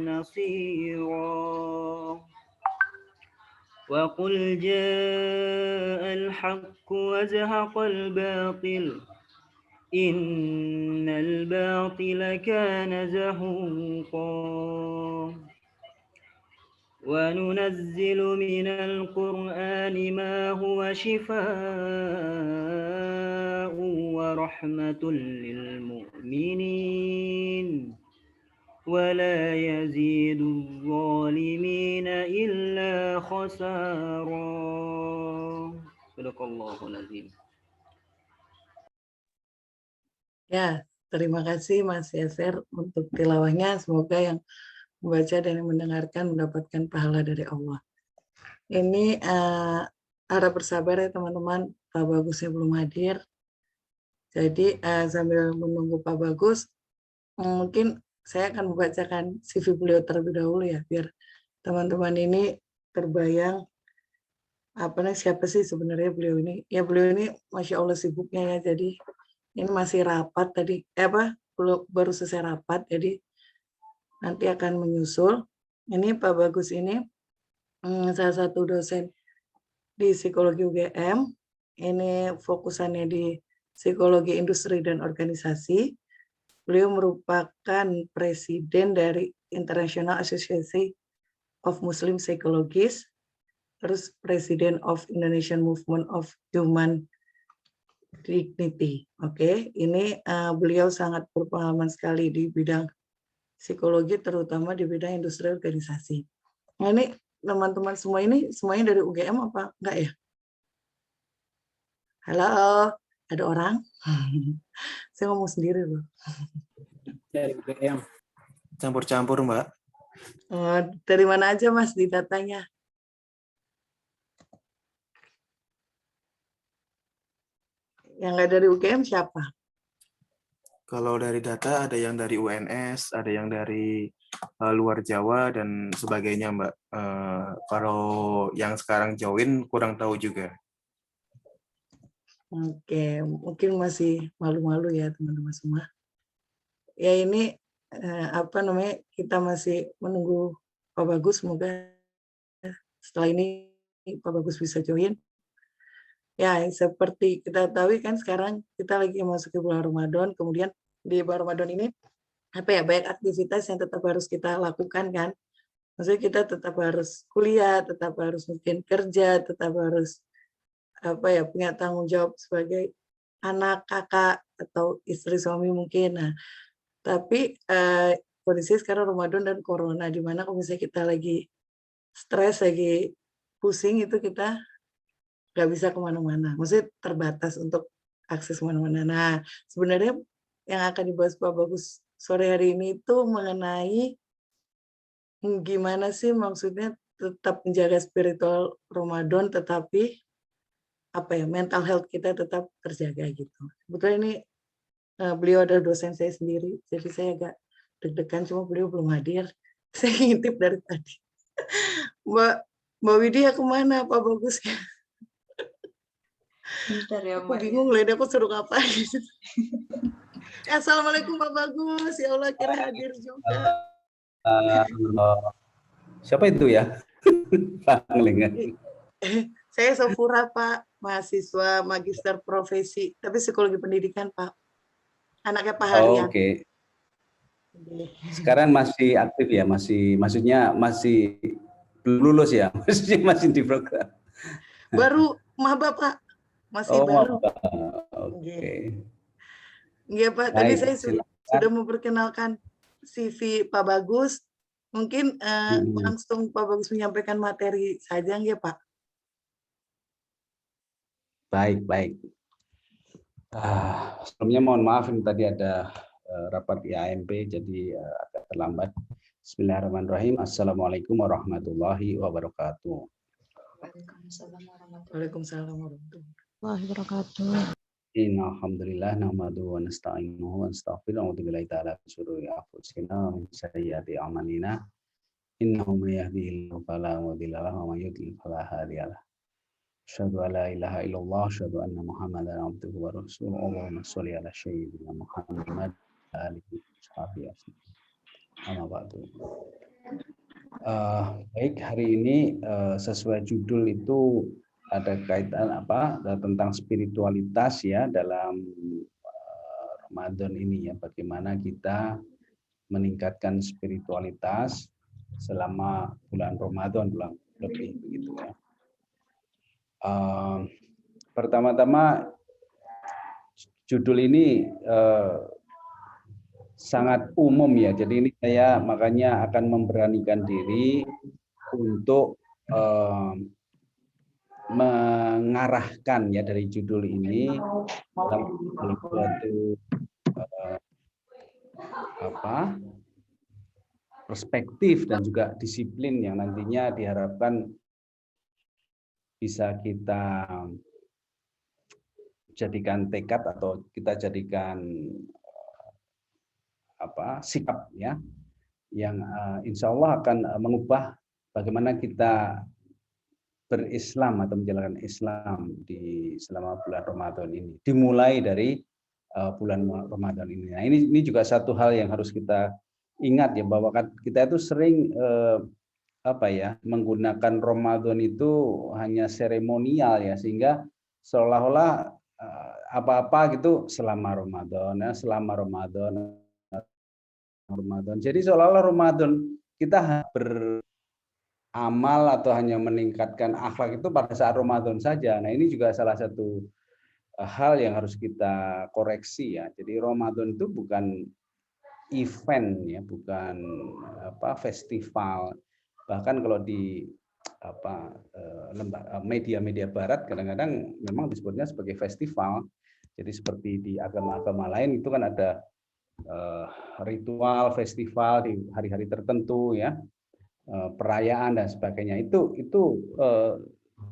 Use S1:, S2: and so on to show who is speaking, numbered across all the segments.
S1: نصيرا وقل جاء الحق وزهق الباطل إن الباطل كان زهوقا وننزل من القرآن ما هو شفاء ورحمة للمؤمنين ولا يزيد الظالمين إلا خسارا. صدق الله العظيم.
S2: Ya, terima kasih Mas Yaser untuk tilawahnya. Semoga yang membaca dan yang mendengarkan mendapatkan pahala dari Allah. Ini harap bersabar ya teman-teman, Pak Bagusnya belum hadir. Jadi sambil menunggu Pak Bagus, mungkin saya akan membacakan CV beliau terlebih dahulu ya, biar teman-teman ini terbayang siapa sih sebenarnya beliau ini. Ya beliau ini Masya Allah sibuknya ya, jadi ini masih rapat tadi, baru selesai rapat, jadi nanti akan menyusul. Ini Pak Bagus ini salah satu dosen di psikologi UGM. Ini fokusannya di psikologi industri dan organisasi. Beliau merupakan presiden dari International Association of Muslim Psychologists, terus presiden of Indonesian Movement of Human Dignity. Oke, ini beliau sangat berpengalaman sekali di bidang psikologi, terutama di bidang industri organisasi. Nah ini teman-teman semua ini semuanya dari UGM apa enggak ya? Halo, ada orang? Saya ngomong sendiri loh.
S3: Dari UGM. Campur-campur, Mbak.
S2: Oh, dari mana aja Mas di datanya? Yang nggak dari UGM siapa?
S3: Kalau dari data ada yang dari UNS, ada yang dari luar Jawa dan sebagainya, Mbak. Kalau yang sekarang join kurang tahu juga.
S2: Oke, mungkin masih malu-malu ya teman-teman semua. Ya ini kita masih menunggu Pak Bagus, semoga setelah ini Pak Bagus bisa join. Ya, seperti kita tahu kan sekarang kita lagi masuk ke bulan Ramadan, kemudian di bulan Ramadan ini banyak aktivitas yang tetap harus kita lakukan kan. Maksudnya kita tetap harus kuliah, tetap harus mungkin kerja, tetap harus punya tanggung jawab sebagai anak, kakak, atau istri, suami mungkin. Nah, tapi kondisi sekarang Ramadan dan Corona, di mana kalau misalnya kita lagi stres, lagi pusing, itu kita nggak bisa kemana-mana. Maksudnya terbatas untuk akses kemana-mana. Nah, sebenarnya yang akan dibahas Pak Bagus sore hari ini itu mengenai gimana sih maksudnya tetap menjaga spiritual Ramadan, tetapi mental health kita tetap terjaga gitu. Sebetulnya ini beliau ada dosen saya sendiri, jadi saya agak deg-degan, cuma beliau belum hadir. Saya ngintip dari tadi. Mbak Widya kemana Pak Bagus?
S4: Bentar ya,
S2: Aku
S4: Mbak.
S2: bingung loh, aku suruh ngapain. Assalamualaikum Pak Bagus, ya Allah kira hadir juga.
S5: Siapa itu ya?
S2: Saya Sofura Pak, mahasiswa magister profesi, tapi psikologi pendidikan Pak. Anaknya Pak Harya.
S5: Oke. Sekarang masih aktif ya, maksudnya masih belum lulus ya, maksudnya masih di program.
S2: Baru maba Pak, masih baru.
S5: Oke.
S2: Iya Pak, tadi saya sudah memperkenalkan CV Pak Bagus. Mungkin langsung Pak Bagus menyampaikan materi saja ya Pak.
S5: Baik. Sebelumnya mohon maaf ini tadi ada rapat IAMP jadi agak terlambat. Bismillahirrahmanirrahim. Assalamualaikum warahmatullahi wabarakatuh.
S2: Waalaikumsalam warahmatullahi
S4: wabarakatuh.
S5: Alhamdulillah nahmaduhu wa nasta'inuhu wa nastaghfiruh wa na'udzu billahi ta'ala min syururi anfusina wa min sayyiati a'malina. Innahu may yahdihillahu fala mudilla lahu wa may yudlil fala hadiya lahu. Asyhadu an la ilaha illallah, asyhadu anna Muhammadan abduhu wa rasuluhu. Allahumma shalli ala sayyidina Muhammad wa alihi washabihi wasallam. Amma ba'du. Baik, hari ini sesuai judul itu ada kaitan tentang spiritualitas ya dalam Ramadan ini ya, bagaimana kita meningkatkan spiritualitas selama bulan Ramadan lebih begitu ya. Pertama-tama judul ini sangat umum ya, jadi ini saya makanya akan memberanikan diri untuk mengarahkan ya dari judul ini dalam suatu perspektif dan juga disiplin yang nantinya diharapkan bisa kita jadikan tekad atau kita jadikan sikap ya yang insya Allah akan mengubah bagaimana kita berislam atau menjalankan Islam selama bulan Ramadan ini, dimulai dari bulan Ramadan ini. Nah, ini juga satu hal yang harus kita ingat ya, bahwa kita itu sering menggunakan Ramadan itu hanya seremonial ya, sehingga seolah-olah apa-apa gitu selama Ramadan ya, selama Ramadan. Jadi seolah-olah Ramadan kita beramal atau hanya meningkatkan akhlak itu pada saat Ramadan saja. Nah, ini juga salah satu hal yang harus kita koreksi ya. Jadi Ramadan itu bukan event ya, bukan festival. Bahkan kalau di media-media barat kadang-kadang memang disebutnya sebagai festival. Jadi seperti di agama-agama lain itu kan ada ritual festival di hari-hari tertentu ya, perayaan dan sebagainya. Itu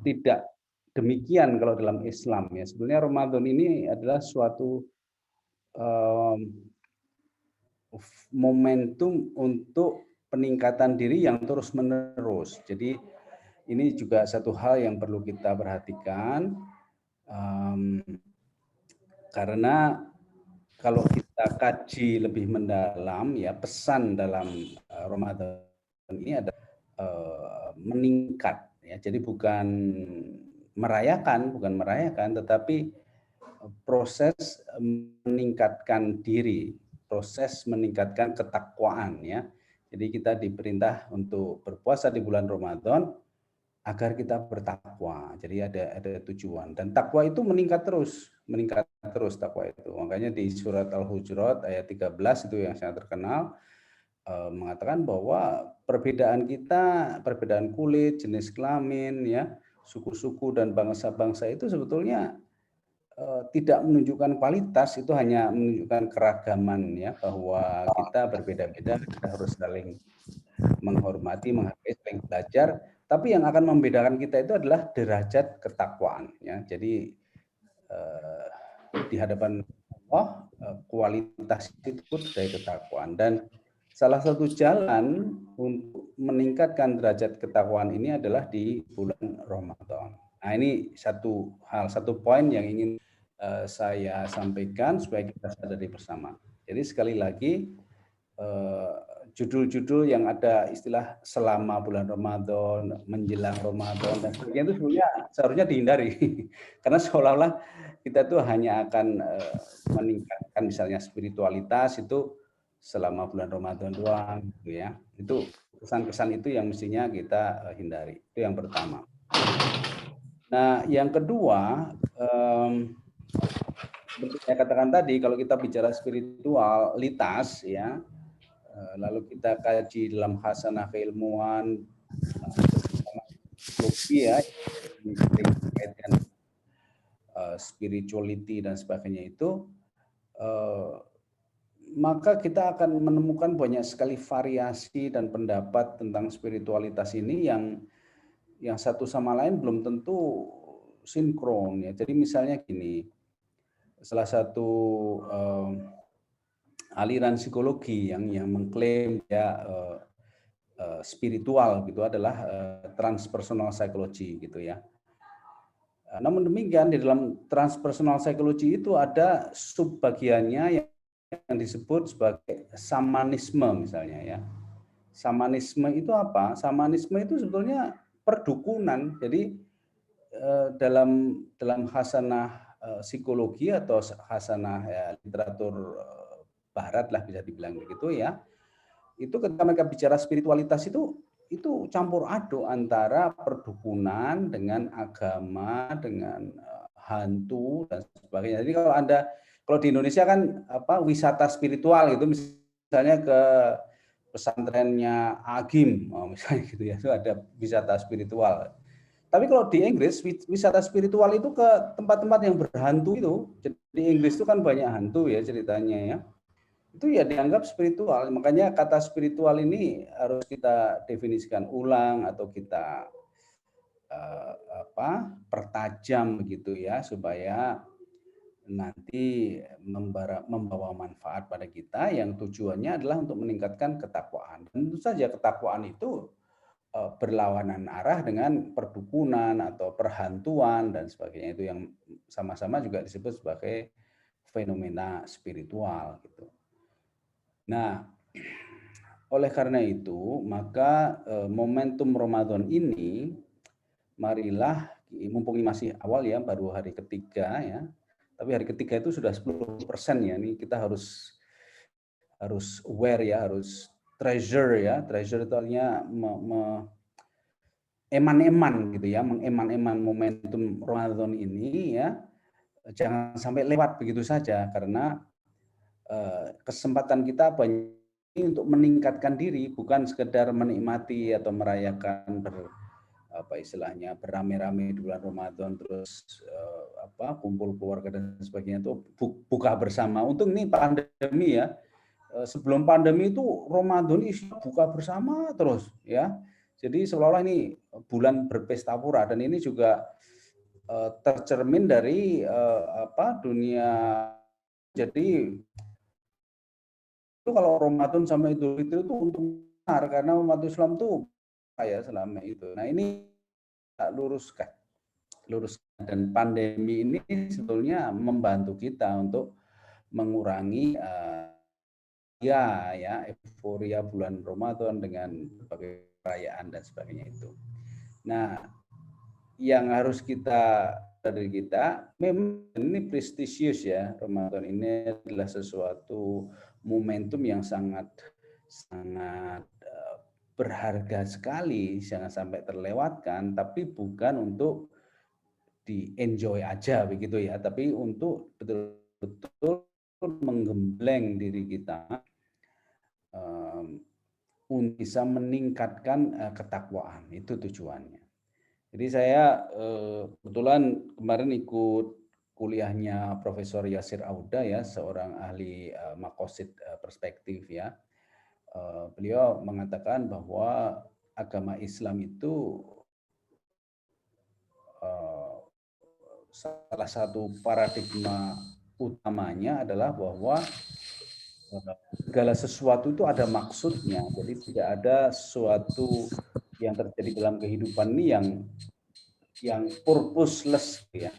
S5: tidak demikian kalau dalam Islam ya. Sebenarnya Ramadan ini adalah suatu momentum untuk peningkatan diri yang terus-menerus. Jadi ini juga satu hal yang perlu kita perhatikan, karena kalau kita kaji lebih mendalam ya, pesan dalam Ramadan ini ada meningkat ya. Jadi bukan merayakan, tetapi proses meningkatkan diri, proses meningkatkan ketakwaan ya. Jadi kita diperintah untuk berpuasa di bulan Ramadan agar kita bertakwa. Jadi ada tujuan, dan takwa itu meningkat terus takwa itu. Makanya di surat Al-Hujurat ayat 13 itu yang sangat terkenal, mengatakan bahwa perbedaan kulit, jenis kelamin ya, suku-suku dan bangsa-bangsa itu sebetulnya tidak menunjukkan kualitas, itu hanya menunjukkan keragaman ya, bahwa kita berbeda-beda, kita harus saling menghormati, menghargai, saling belajar. Tapi yang akan membedakan kita itu adalah derajat ketakwaan ya. Jadi di hadapan Allah kualitas itu dari ketakwaan, dan salah satu jalan untuk meningkatkan derajat ketakwaan ini adalah di bulan Ramadan. Nah, ini satu poin yang ingin saya sampaikan supaya kita sadari bersama. Jadi sekali lagi judul-judul yang ada istilah selama bulan Ramadan, menjelang Ramadan dan sebagainya itu sebenarnya seharusnya dihindari. Karena seolah-olah kita tuh hanya akan meningkatkan misalnya spiritualitas itu selama bulan Ramadan doang gitu ya. Itu kesan-kesan itu yang mestinya kita hindari. Itu yang pertama. Nah, yang kedua, seperti saya katakan tadi, kalau kita bicara spiritualitas ya, lalu kita kaji dalam khasanah keilmuan, ya, spirituality dan sebagainya itu, maka kita akan menemukan banyak sekali variasi dan pendapat tentang spiritualitas ini yang satu sama lain belum tentu sinkron ya. Jadi misalnya gini, salah satu aliran psikologi yang mengklaim ya spiritual gitu adalah transpersonal psychology gitu ya. Namun demikian di dalam transpersonal psychology itu ada subbagiannya yang disebut sebagai samanisme misalnya ya. Samanisme itu apa? Samanisme itu sebetulnya perdukunan. Jadi dalam khasanah psikologi atau khasanah ya, literatur barat lah bisa dibilang begitu ya. Itu ketika mereka bicara spiritualitas itu campur aduk antara perdukunan dengan agama, dengan hantu dan sebagainya. Jadi kalau di Indonesia kan wisata spiritual gitu, misalnya ke pesantrennya Agim, misalnya gitu ya, itu ada wisata spiritual. Tapi kalau di Inggris wisata spiritual itu ke tempat-tempat yang berhantu itu. Jadi di Inggris itu kan banyak hantu ya ceritanya ya. Itu ya dianggap spiritual. Makanya kata spiritual ini harus kita definisikan ulang atau kita pertajam begitu ya supaya nanti membawa manfaat pada kita yang tujuannya adalah untuk meningkatkan ketakwaan. Dan tentu saja ketakwaan itu berlawanan arah dengan perdukunan atau perhantuan dan sebagainya, itu yang sama-sama juga disebut sebagai fenomena spiritual gitu. Nah, oleh karena itu maka momentum Ramadan ini marilah, mumpung ini masih awal ya, baru hari ketiga ya. Tapi hari ketiga itu sudah 10% ya. Ini kita harus aware ya, harus treasure ya. Treasure itu artinya eman-eman gitu ya, mengeman-eman momentum Ramadan ini ya. Jangan sampai lewat begitu saja karena kesempatan kita banyak untuk meningkatkan diri, bukan sekedar menikmati atau merayakan beramai-ramai di bulan Ramadan, terus kumpul keluarga dan sebagainya, itu buka bersama. Untung ini pandemi ya. Sebelum pandemi itu Ramadan isinya buka bersama terus ya. Jadi seolah-olah ini bulan berpesta pura, dan ini juga tercermin dari dunia. Jadi itu kalau Ramadan sama Idul Fitri itu untung besar karena umat Islam tuh ya selama itu. Nah ini luruskan. Dan pandemi ini sebetulnya membantu kita untuk mengurangi euforia bulan Ramadan dengan berbagai perayaan dan sebagainya itu. Nah, yang harus dari kita memang ini prestisius ya. Ramadan ini adalah sesuatu momentum yang sangat berharga sekali, jangan sampai terlewatkan, tapi bukan untuk di-enjoy aja begitu ya, tapi untuk betul-betul menggembleng diri kita untuk bisa meningkatkan ketakwaan, itu tujuannya. Jadi saya kebetulan kemarin ikut kuliahnya Profesor Yasir Auda ya, seorang ahli makosid perspektif ya. Beliau mengatakan bahwa agama Islam itu salah satu paradigma utamanya adalah bahwa segala sesuatu itu ada maksudnya. Jadi tidak ada sesuatu yang terjadi dalam kehidupan ini yang purposeless ya.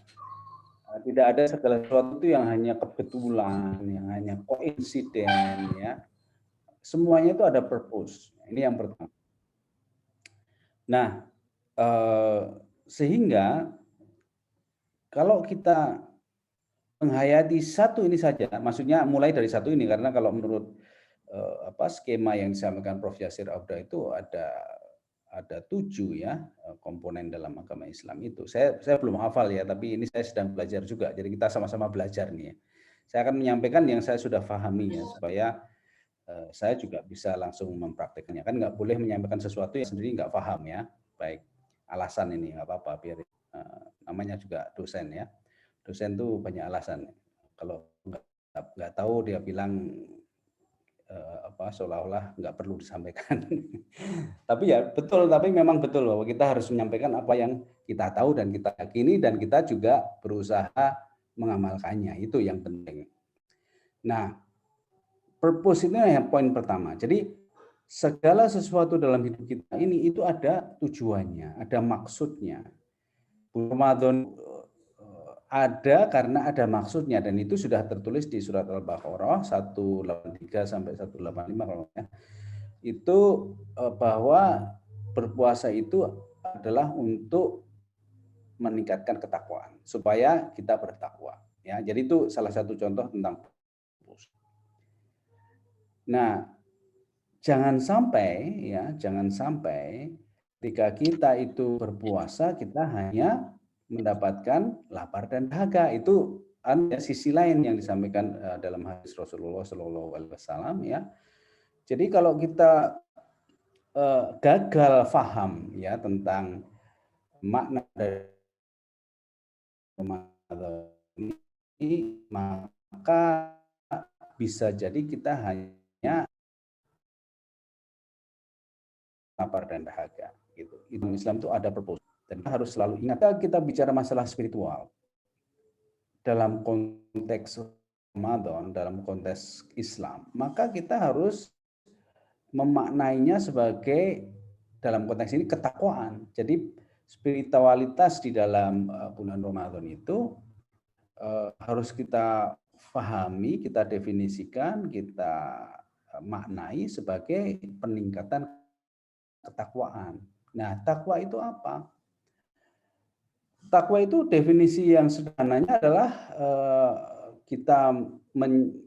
S5: Tidak ada segala sesuatu itu yang hanya kebetulan, yang hanya koinsiden ya. Semuanya itu ada purpose. Ini yang pertama. Nah, sehingga kalau kita menghayati satu ini saja, maksudnya mulai dari satu ini, karena kalau menurut skema yang disampaikan Prof. Yasir Auda itu ada 7 ya komponen dalam agama Islam itu. Saya belum hafal ya, tapi ini saya sedang belajar juga. Jadi kita sama-sama belajar nih ya. Saya akan menyampaikan yang saya sudah pahami ya, supaya saya juga bisa langsung mempraktekannya. Kan nggak boleh menyampaikan sesuatu yang sendiri nggak paham ya. Baik, alasan ini nggak apa-apa, biar namanya juga dosen ya. Dosen tuh banyak alasan. Kalau nggak tahu dia bilang seolah-olah nggak perlu disampaikan. Tapi ya betul, tapi memang betul bahwa kita harus menyampaikan apa yang kita tahu dan kita yakini, dan kita juga berusaha mengamalkannya. Itu yang penting. Nah, purpose itu yang poin pertama. Jadi segala sesuatu dalam hidup kita ini itu ada tujuannya, ada maksudnya. Ramadan ada karena ada maksudnya, dan itu sudah tertulis di surat Al-Baqarah 183 sampai 185 kalau ya. Itu bahwa berpuasa itu adalah untuk meningkatkan ketakwaan supaya kita bertakwa ya. Jadi itu salah satu contoh tentang puasa. Nah, jangan sampai ketika kita itu berpuasa kita hanya mendapatkan lapar dan dahaga. Itu ada sisi lain yang disampaikan dalam hadis Rasulullah SAW ya. Jadi kalau kita gagal faham ya tentang makna dari Ramadan ini, maka bisa jadi kita hanya lapar dan dahaga gitu. Islam itu ada purpose dan kita harus selalu ingat kita bicara masalah spiritual dalam konteks Ramadan, dalam konteks Islam, maka kita harus memaknainya sebagai dalam konteks ini ketakwaan. Jadi spiritualitas di dalam bulan Ramadan itu harus kita pahami, kita definisikan, kita maknai sebagai peningkatan ketakwaan. Nah, takwa itu apa? Takwa itu definisi yang sederhananya adalah kita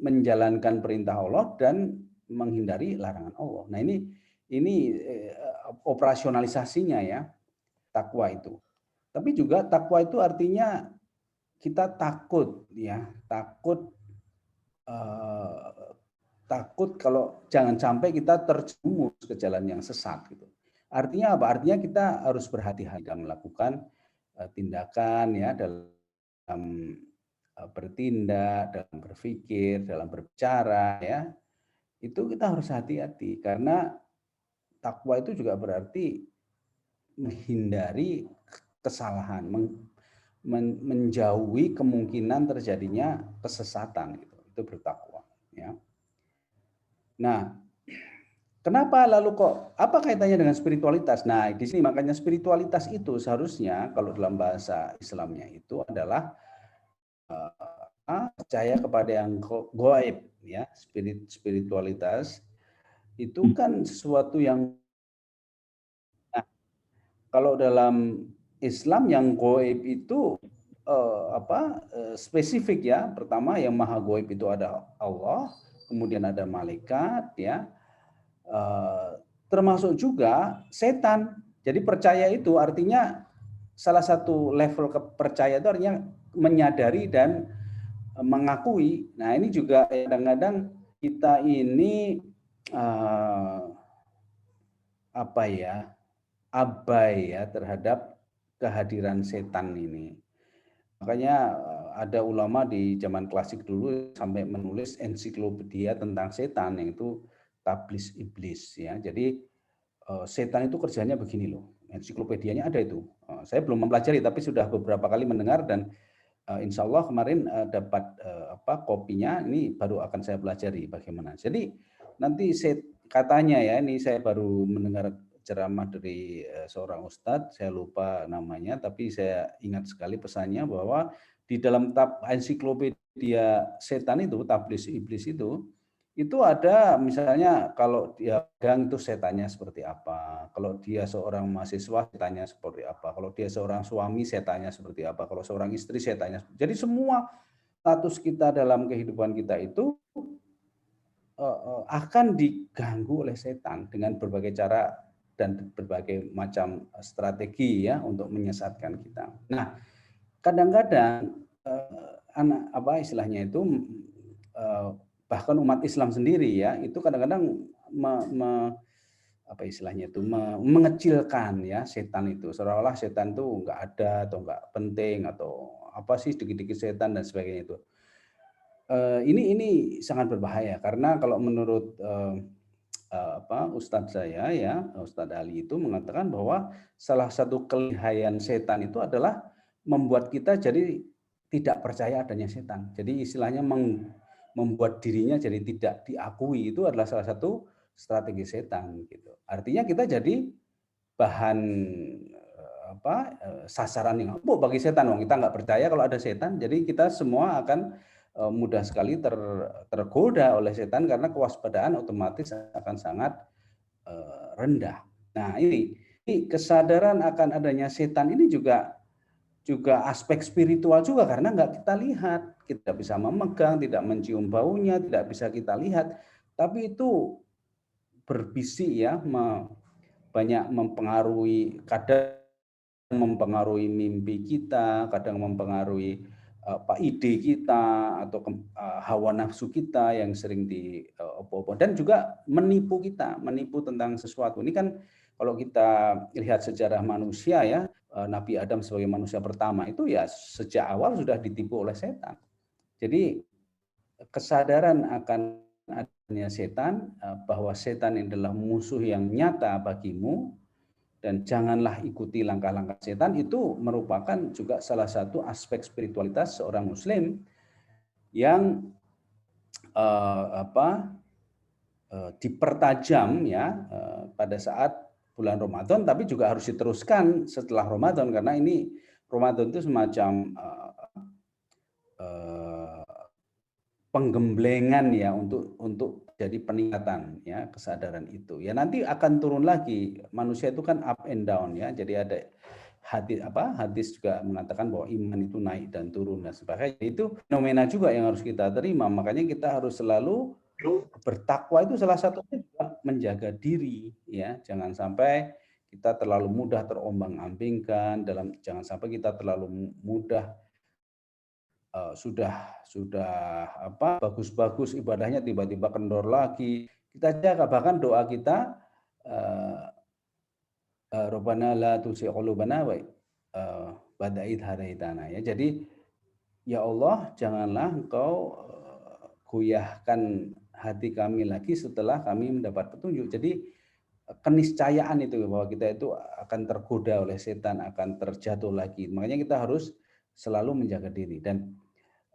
S5: menjalankan perintah Allah dan menghindari larangan Allah. Nah, ini operasionalisasinya ya, takwa itu. Tapi juga takwa itu artinya kita takut ya, takut kalau jangan sampai kita terjerumus ke jalan yang sesat gitu. Artinya apa? Artinya kita harus berhati-hati dalam melakukan tindakan ya, dalam bertindak, dalam berpikir, dalam berbicara ya. Itu kita harus hati-hati karena takwa itu juga berarti menghindari kesalahan, menjauhi kemungkinan terjadinya kesesatan gitu. Itu bertakwa ya. Nah, kenapa lalu kok apa kaitannya dengan spiritualitas? Nah, di sini makanya spiritualitas itu seharusnya kalau dalam bahasa Islamnya itu adalah percaya kepada yang gaib ya. Spiritualitas itu kan sesuatu yang kalau dalam Islam yang gaib itu spesifik ya. Pertama yang maha gaib itu ada Allah, kemudian ada malaikat ya. Termasuk juga setan. Jadi percaya itu artinya salah satu level kepercayaan itu artinya menyadari dan mengakui. Nah, ini juga kadang-kadang kita ini abai ya terhadap kehadiran setan ini. Makanya ada ulama di zaman klasik dulu sampai menulis ensiklopedia tentang setan, yang itu Tablis Iblis ya. Jadi setan itu kerjanya begini loh. Ensiklopedianya ada itu. Saya belum mempelajari tapi sudah beberapa kali mendengar dan insya Allah kemarin dapat kopinya, ini baru akan saya pelajari bagaimana. Jadi nanti katanya ya, ini saya baru mendengar ceramah dari seorang ustadz, saya lupa namanya, tapi saya ingat sekali pesannya bahwa di dalam ensiklopedia setan itu, Tablis Iblis itu ada misalnya kalau dia pegang itu setannya seperti apa, kalau dia seorang mahasiswa setannya seperti apa, kalau dia seorang suami setannya seperti apa, kalau seorang istri setannya. Jadi semua status kita dalam kehidupan kita itu akan diganggu oleh setan dengan berbagai cara dan berbagai macam strategi ya untuk menyesatkan kita. Nah, kadang-kadang istilahnya itu bahkan umat Islam sendiri ya itu kadang-kadang mengecilkan ya setan itu, seolah-olah setan itu nggak ada atau nggak penting atau apa sih dikit-dikit setan dan sebagainya itu. Ini sangat berbahaya karena kalau menurut Ustadz saya ya, Ustadz Ali itu mengatakan bahwa salah satu kelihayan setan itu adalah membuat kita jadi tidak percaya adanya setan. Jadi istilahnya membuat dirinya jadi tidak diakui, itu adalah salah satu strategi setan gitu. Artinya kita jadi bahan sasaran yang empuk bagi setan. Kita nggak percaya kalau ada setan, jadi kita semua akan mudah sekali tergoda oleh setan karena kewaspadaan otomatis akan sangat rendah. Nah, ini kesadaran akan adanya setan ini juga aspek spiritual juga, karena nggak kita lihat, kita bisa memegang, tidak mencium baunya, tidak bisa kita lihat, tapi itu berbisik ya, banyak mempengaruhi, kadang mempengaruhi mimpi kita, kadang mempengaruhi ide kita atau hawa nafsu kita yang sering dan juga menipu kita, menipu tentang sesuatu. Ini kan kalau kita lihat sejarah manusia ya, Nabi Adam sebagai manusia pertama itu ya sejak awal sudah ditipu oleh setan. Jadi kesadaran akan adanya setan, bahwa setan adalah musuh yang nyata bagimu dan janganlah ikuti langkah-langkah setan, itu merupakan juga salah satu aspek spiritualitas seorang muslim yang dipertajam ya pada saat bulan Ramadan, tapi juga harus diteruskan setelah Ramadan, karena ini Ramadan itu semacam penggemblengan ya untuk jadi peningkatan ya kesadaran itu. Ya nanti akan turun lagi. Manusia itu kan up and down ya. Jadi ada hadis juga mengatakan bahwa iman itu naik dan turun dan sebagainya. Itu fenomena juga yang harus kita terima. Makanya kita harus selalu bertakwa, itu salah satunya juga menjaga diri ya. Jangan sampai kita terlalu mudah terombang-ambingkan, jangan sampai kita terlalu mudah sudah bagus-bagus ibadahnya tiba-tiba kendor lagi. Kita jaga, bahkan doa kita Rabbana la tuzigh qulubana ba'da idh hadaitana ya. Jadi ya Allah, janganlah Engkau goyahkan hati kami lagi setelah kami mendapat petunjuk. Jadi keniscayaan itu bahwa kita itu akan tergoda oleh setan, akan terjatuh lagi. Makanya kita harus selalu menjaga diri. Dan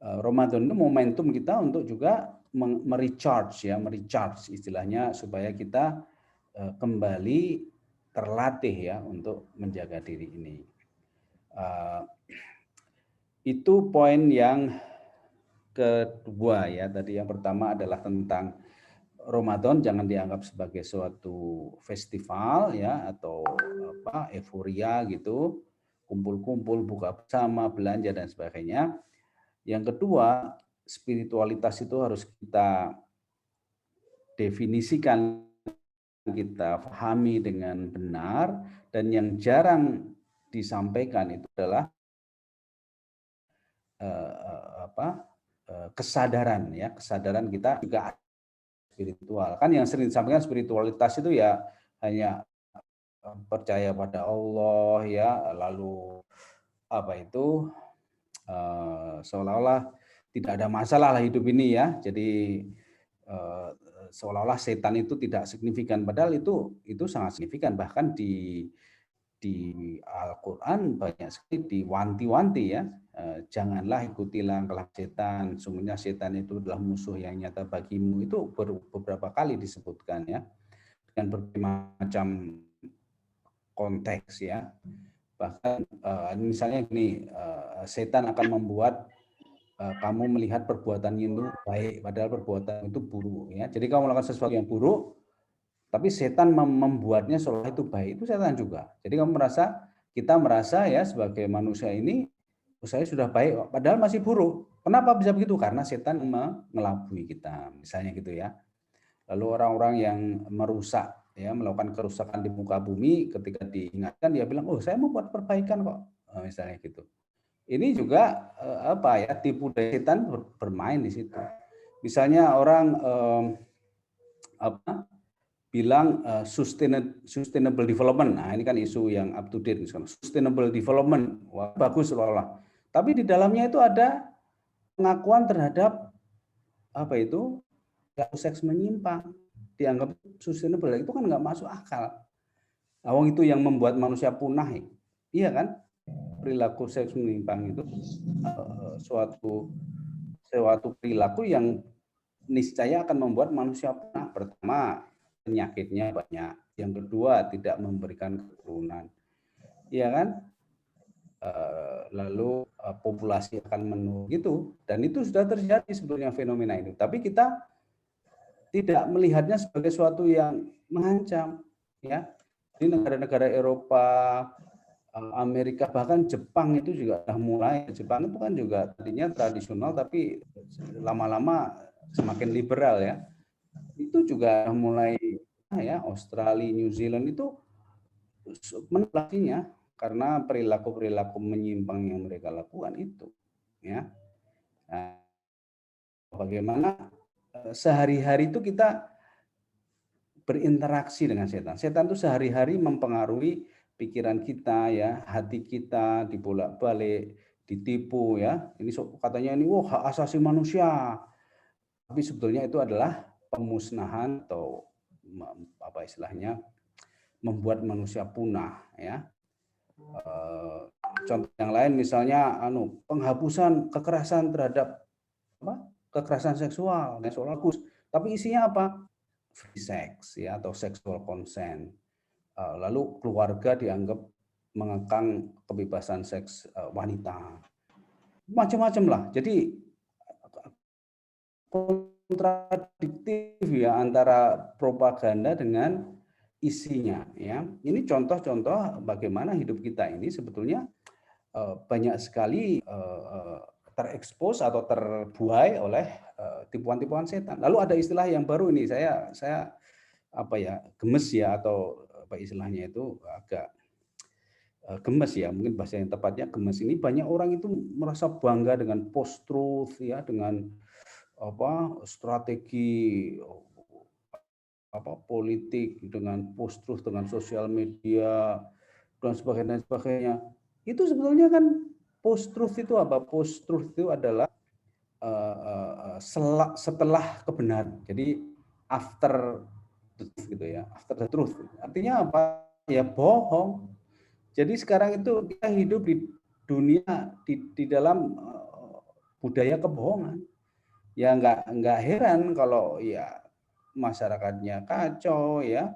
S5: Ramadan itu momentum kita untuk juga merecharge istilahnya, supaya kita kembali terlatih ya untuk menjaga diri ini. Itu poin yang kedua ya. Tadi yang pertama adalah tentang Ramadan jangan dianggap sebagai suatu festival ya, atau euforia gitu, kumpul-kumpul, buka bersama, belanja dan sebagainya. Yang kedua, spiritualitas itu harus kita definisikan, kita pahami dengan benar, dan yang jarang disampaikan itu adalah kesadaran ya, kesadaran kita juga spiritual. Kan yang sering disampaikan spiritualitas itu ya hanya percaya pada Allah ya, lalu seolah-olah tidak ada masalah lah hidup ini ya. Jadi seolah-olah setan itu tidak signifikan, padahal itu sangat signifikan. Bahkan di Al-Quran banyak sekali diwanti-wanti ya, janganlah ikuti langkah setan, sungguhnya setan itu adalah musuh yang nyata bagimu. Itu beberapa kali disebutkan ya, dengan berbagai macam konteks ya. Bahkan misalnya gini, setan akan membuat kamu melihat perbuatan itu baik, padahal perbuatan itu buruk ya. Jadi kamu melakukan sesuatu yang buruk, tapi setan membuatnya seolah itu baik, itu setan juga. Jadi kita merasa ya sebagai manusia ini, saya sudah baik, padahal masih buruk. Kenapa bisa begitu? Karena setan mengelabui kita, misalnya gitu ya. Lalu orang-orang yang merusak ya, melakukan kerusakan di muka bumi, ketika diingatkan dia bilang, oh saya mau buat perbaikan kok, misalnya gitu. Ini juga tipu daya setan bermain di situ. Misalnya orang bilang sustainable development. Nah, ini kan isu yang up to date misalnya. Sustainable development, wah, bagus seolah-olah. Tapi di dalamnya itu ada pengakuan terhadap seks menyimpang. Dianggap sustainable, itu kan nggak masuk akal. Awang itu yang membuat manusia punah, iya kan? Perilaku seks menyimpang itu suatu perilaku yang niscaya akan membuat manusia punah. Pertama, penyakitnya banyak. Yang kedua, tidak memberikan keturunan. ya kan? Lalu populasi akan menurun gitu, dan itu sudah terjadi sebetulnya fenomena itu. Tapi kita tidak melihatnya sebagai sesuatu yang mengancam, ya. Di negara-negara Eropa, Amerika, bahkan Jepang itu juga sudah mulai. Jepang itu kan juga tadinya tradisional, tapi lama-lama semakin liberal, ya. Itu juga mulai, ya, Australia, New Zealand itu menolaknya karena perilaku-perilaku menyimpang yang mereka lakukan itu, ya. Nah, bagaimana sehari-hari itu kita berinteraksi dengan setan. Setan itu sehari-hari mempengaruhi pikiran kita, ya, hati kita, dibolak-balik, ditipu, ya. Ini katanya ini hak asasi manusia, tapi sebetulnya itu adalah pemusnahan atau apa istilahnya, membuat manusia punah, ya. Contoh yang lain misalnya penghapusan kekerasan terhadap kekerasan seksual, tapi isinya apa? Free sex, ya, atau sexual consent. Lalu keluarga dianggap mengekang kebebasan seks wanita, macam-macam lah. Jadi kontradiktif, ya, antara propaganda dengan isinya, ya. Ini contoh-contoh bagaimana hidup kita ini sebetulnya banyak sekali terekspos atau terbuai oleh tipuan-tipuan setan. Lalu ada istilah yang baru ini, saya gemes, ya, atau apa istilahnya itu agak gemes, ya, mungkin bahasa yang tepatnya gemes. Ini banyak orang itu merasa bangga dengan post-truth, ya, dengan strategi politik, dengan post-truth, dengan sosial media dan sebagainya. Itu sebetulnya kan post-truth itu apa? Post-truth itu adalah setelah kebenaran. Jadi after the truth, gitu, ya. After the truth. Artinya apa? Ya bohong. Jadi sekarang itu kita hidup di dunia di dalam budaya kebohongan. Ya nggak heran kalau, ya, masyarakatnya kacau, ya,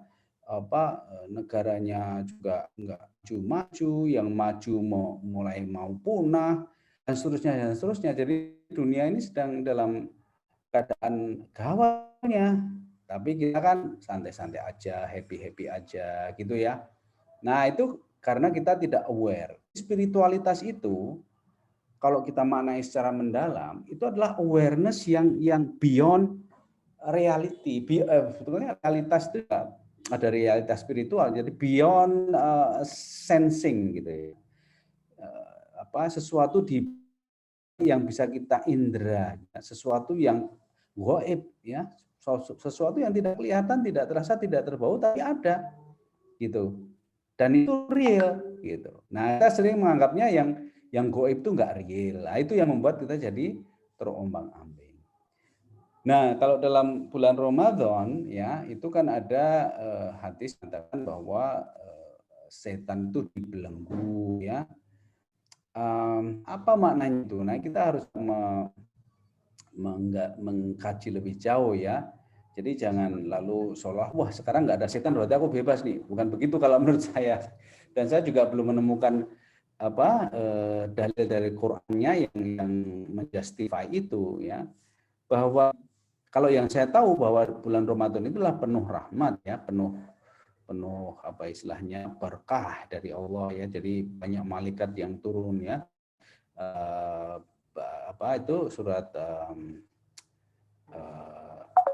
S5: negaranya juga nggak maju, yang maju mulai mau punah, dan seterusnya. Jadi dunia ini sedang dalam keadaan gawatnya, tapi kita kan santai-santai aja, happy-happy aja, gitu, ya. Nah, itu karena kita tidak aware. Spiritualitas itu, kalau kita maknai secara mendalam, itu adalah awareness yang beyond reality. Sebetulnya realitas itu ada realitas spiritual, jadi beyond sensing, gitu, ya. Sesuatu yang bisa kita indera, sesuatu yang gaib, ya, sesuatu yang tidak kelihatan, tidak terasa, tidak terbau, tapi ada, gitu, dan itu real, gitu. Nah, kita sering menganggapnya yang gaib itu nggak real. Nah, itu yang membuat kita jadi terombang-ambing. Nah, kalau dalam bulan Ramadan, ya, itu kan ada hadis mengatakan bahwa setan itu dibelenggu, ya. Apa maknanya itu? Nah, kita harus mengkaji lebih jauh, ya. Jadi jangan lalu seolah, wah, sekarang nggak ada setan berarti aku bebas nih. Bukan begitu kalau menurut saya. Dan saya juga belum menemukan dalil dari Qur'annya yang menjustify itu, ya. Bahwa kalau yang saya tahu bahwa bulan Ramadan itulah penuh rahmat, ya, penuh apa istilahnya, berkah dari Allah, ya. Jadi banyak malaikat yang turun, ya. Itu surat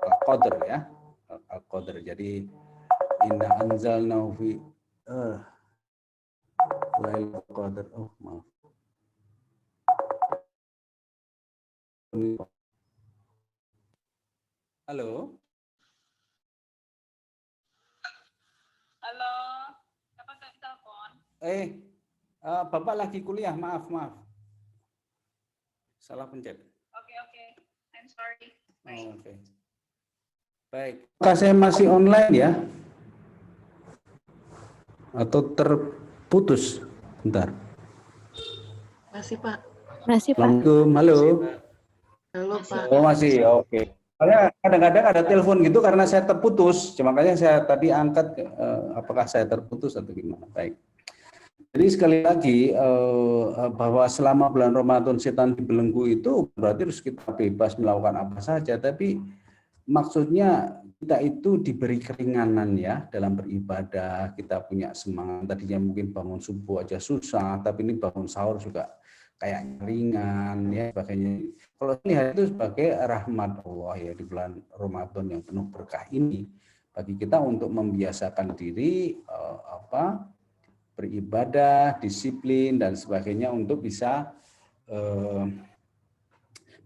S5: Al-Qadr, ya. Al-Qadr. Jadi inna anzalnahu fi Lailatul Qadar. Oh, maaf. Halo.
S6: Halo, dapat telepon?
S5: Bapak lagi kuliah, maaf. Salah pencet.
S6: Oke. I'm sorry.
S5: Oke. Baik. Apakah saya masih online, ya? Atau terputus? Bentar.
S2: Masih, Pak.
S4: Masih, Pak.
S5: Assalamualaikum, halo.
S2: Halo, Pak.
S5: Oh, masih, oke. Soalnya kadang-kadang ada telepon gitu karena saya terputus. Makanya saya tadi angkat, apakah saya terputus atau gimana. Baik. Jadi sekali lagi bahwa selama bulan Ramadan setan dibelenggu itu berarti harus kita bebas melakukan apa saja, tapi maksudnya kita itu diberi keringanan ya dalam beribadah, kita punya semangat. Tadinya mungkin bangun subuh aja susah, tapi ini bangun sahur juga kayak ringan ya sebagainya. Kalau lihat itu sebagai rahmat Allah ya di bulan Ramadan yang penuh berkah ini bagi kita untuk membiasakan diri beribadah, disiplin dan sebagainya untuk bisa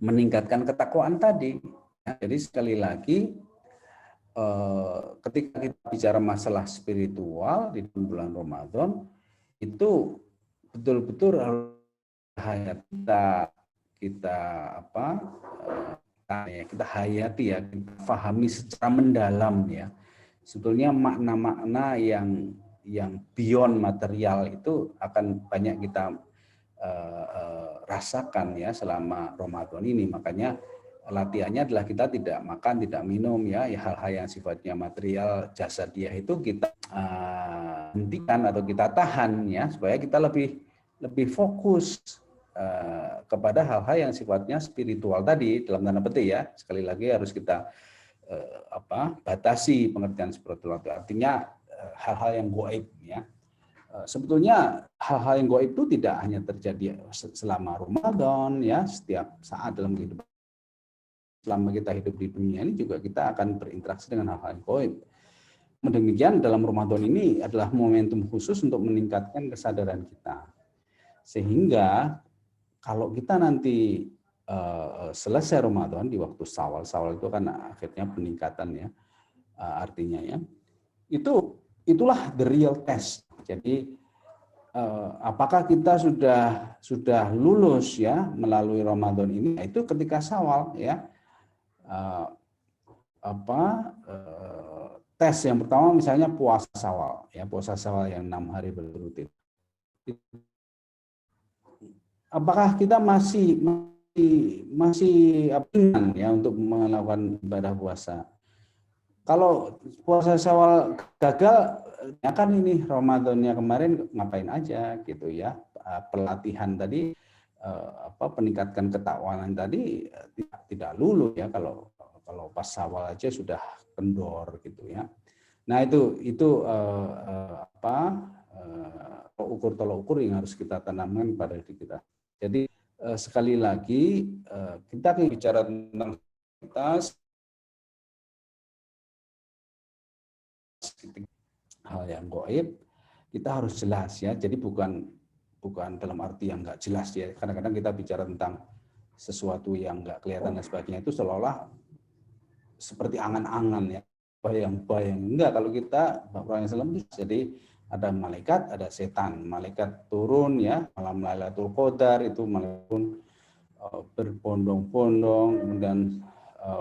S5: meningkatkan ketakwaan tadi. Jadi sekali lagi ketika kita bicara masalah spiritual di bulan Ramadan itu betul-betul harus kita hayati ya, kita pahami secara mendalam ya. Sebetulnya makna-makna yang beyond material itu akan banyak kita rasakan ya selama Ramadan ini. Makanya latihannya adalah kita tidak makan, tidak minum ya, hal-hal yang sifatnya material, jasadiah itu kita hentikan atau kita tahan ya supaya kita lebih fokus kepada hal-hal yang sifatnya spiritual tadi dalam tanda petik ya. Sekali lagi harus kita batasi pengertian spiritual itu. Artinya hal-hal yang gaib ya. Sebetulnya hal-hal yang gaib itu tidak hanya terjadi selama Ramadan ya, setiap saat dalam kehidupan. Selama kita hidup di dunia ini juga kita akan berinteraksi dengan hal-hal yang gaib. Demikian dalam Ramadan ini adalah momentum khusus untuk meningkatkan kesadaran kita. Sehingga kalau kita nanti selesai Ramadan di waktu Syawal itu kan akhirnya peningkatan ya artinya ya. Itulah the real test. Jadi apakah kita sudah lulus ya melalui Ramadan ini? Itu ketika Syawal ya. Tes yang pertama misalnya puasa Syawal ya, puasa Syawal yang 6 hari berturut-turut. Apakah kita masih ringan ya untuk melakukan ibadah puasa? Kalau puasa Syawal gagal, ya kan ini Ramadannya kemarin ngapain aja gitu ya. Pelatihan tadi peningkatkan ketakwaan tadi tidak lulu ya kalau pas Syawal aja sudah kendor gitu ya. Nah itu tolok ukur yang harus kita tanamkan pada diri kita. Jadi sekali lagi kita bicara tentang hal yang gaib, kita harus jelas ya. Jadi bukan dalam arti yang nggak jelas ya. Kadang-kadang kita bicara tentang sesuatu yang nggak kelihatan dan sebagainya itu seolah-olah seperti angan-angan ya, bayang-bayang. Enggak, kalau kita Bapak Islam itu jadi ada malaikat, ada setan. Malaikat turun ya, malam Lailatul Qadar itu malaikat berbondong-bondong, kemudian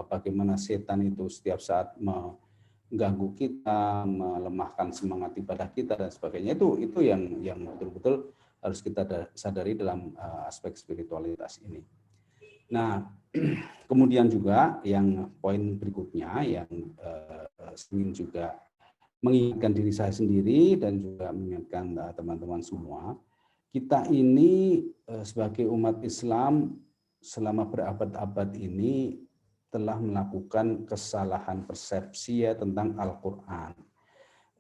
S5: bagaimana setan itu setiap saat mengganggu kita, melemahkan semangat ibadah kita dan sebagainya. Itu yang betul-betul harus kita sadari dalam aspek spiritualitas ini. Nah, kemudian juga yang poin berikutnya yang ingin juga mengingatkan diri saya sendiri dan juga mengingatkan teman-teman semua, kita ini sebagai umat Islam selama berabad-abad ini telah melakukan kesalahan persepsi ya tentang Al-Quran.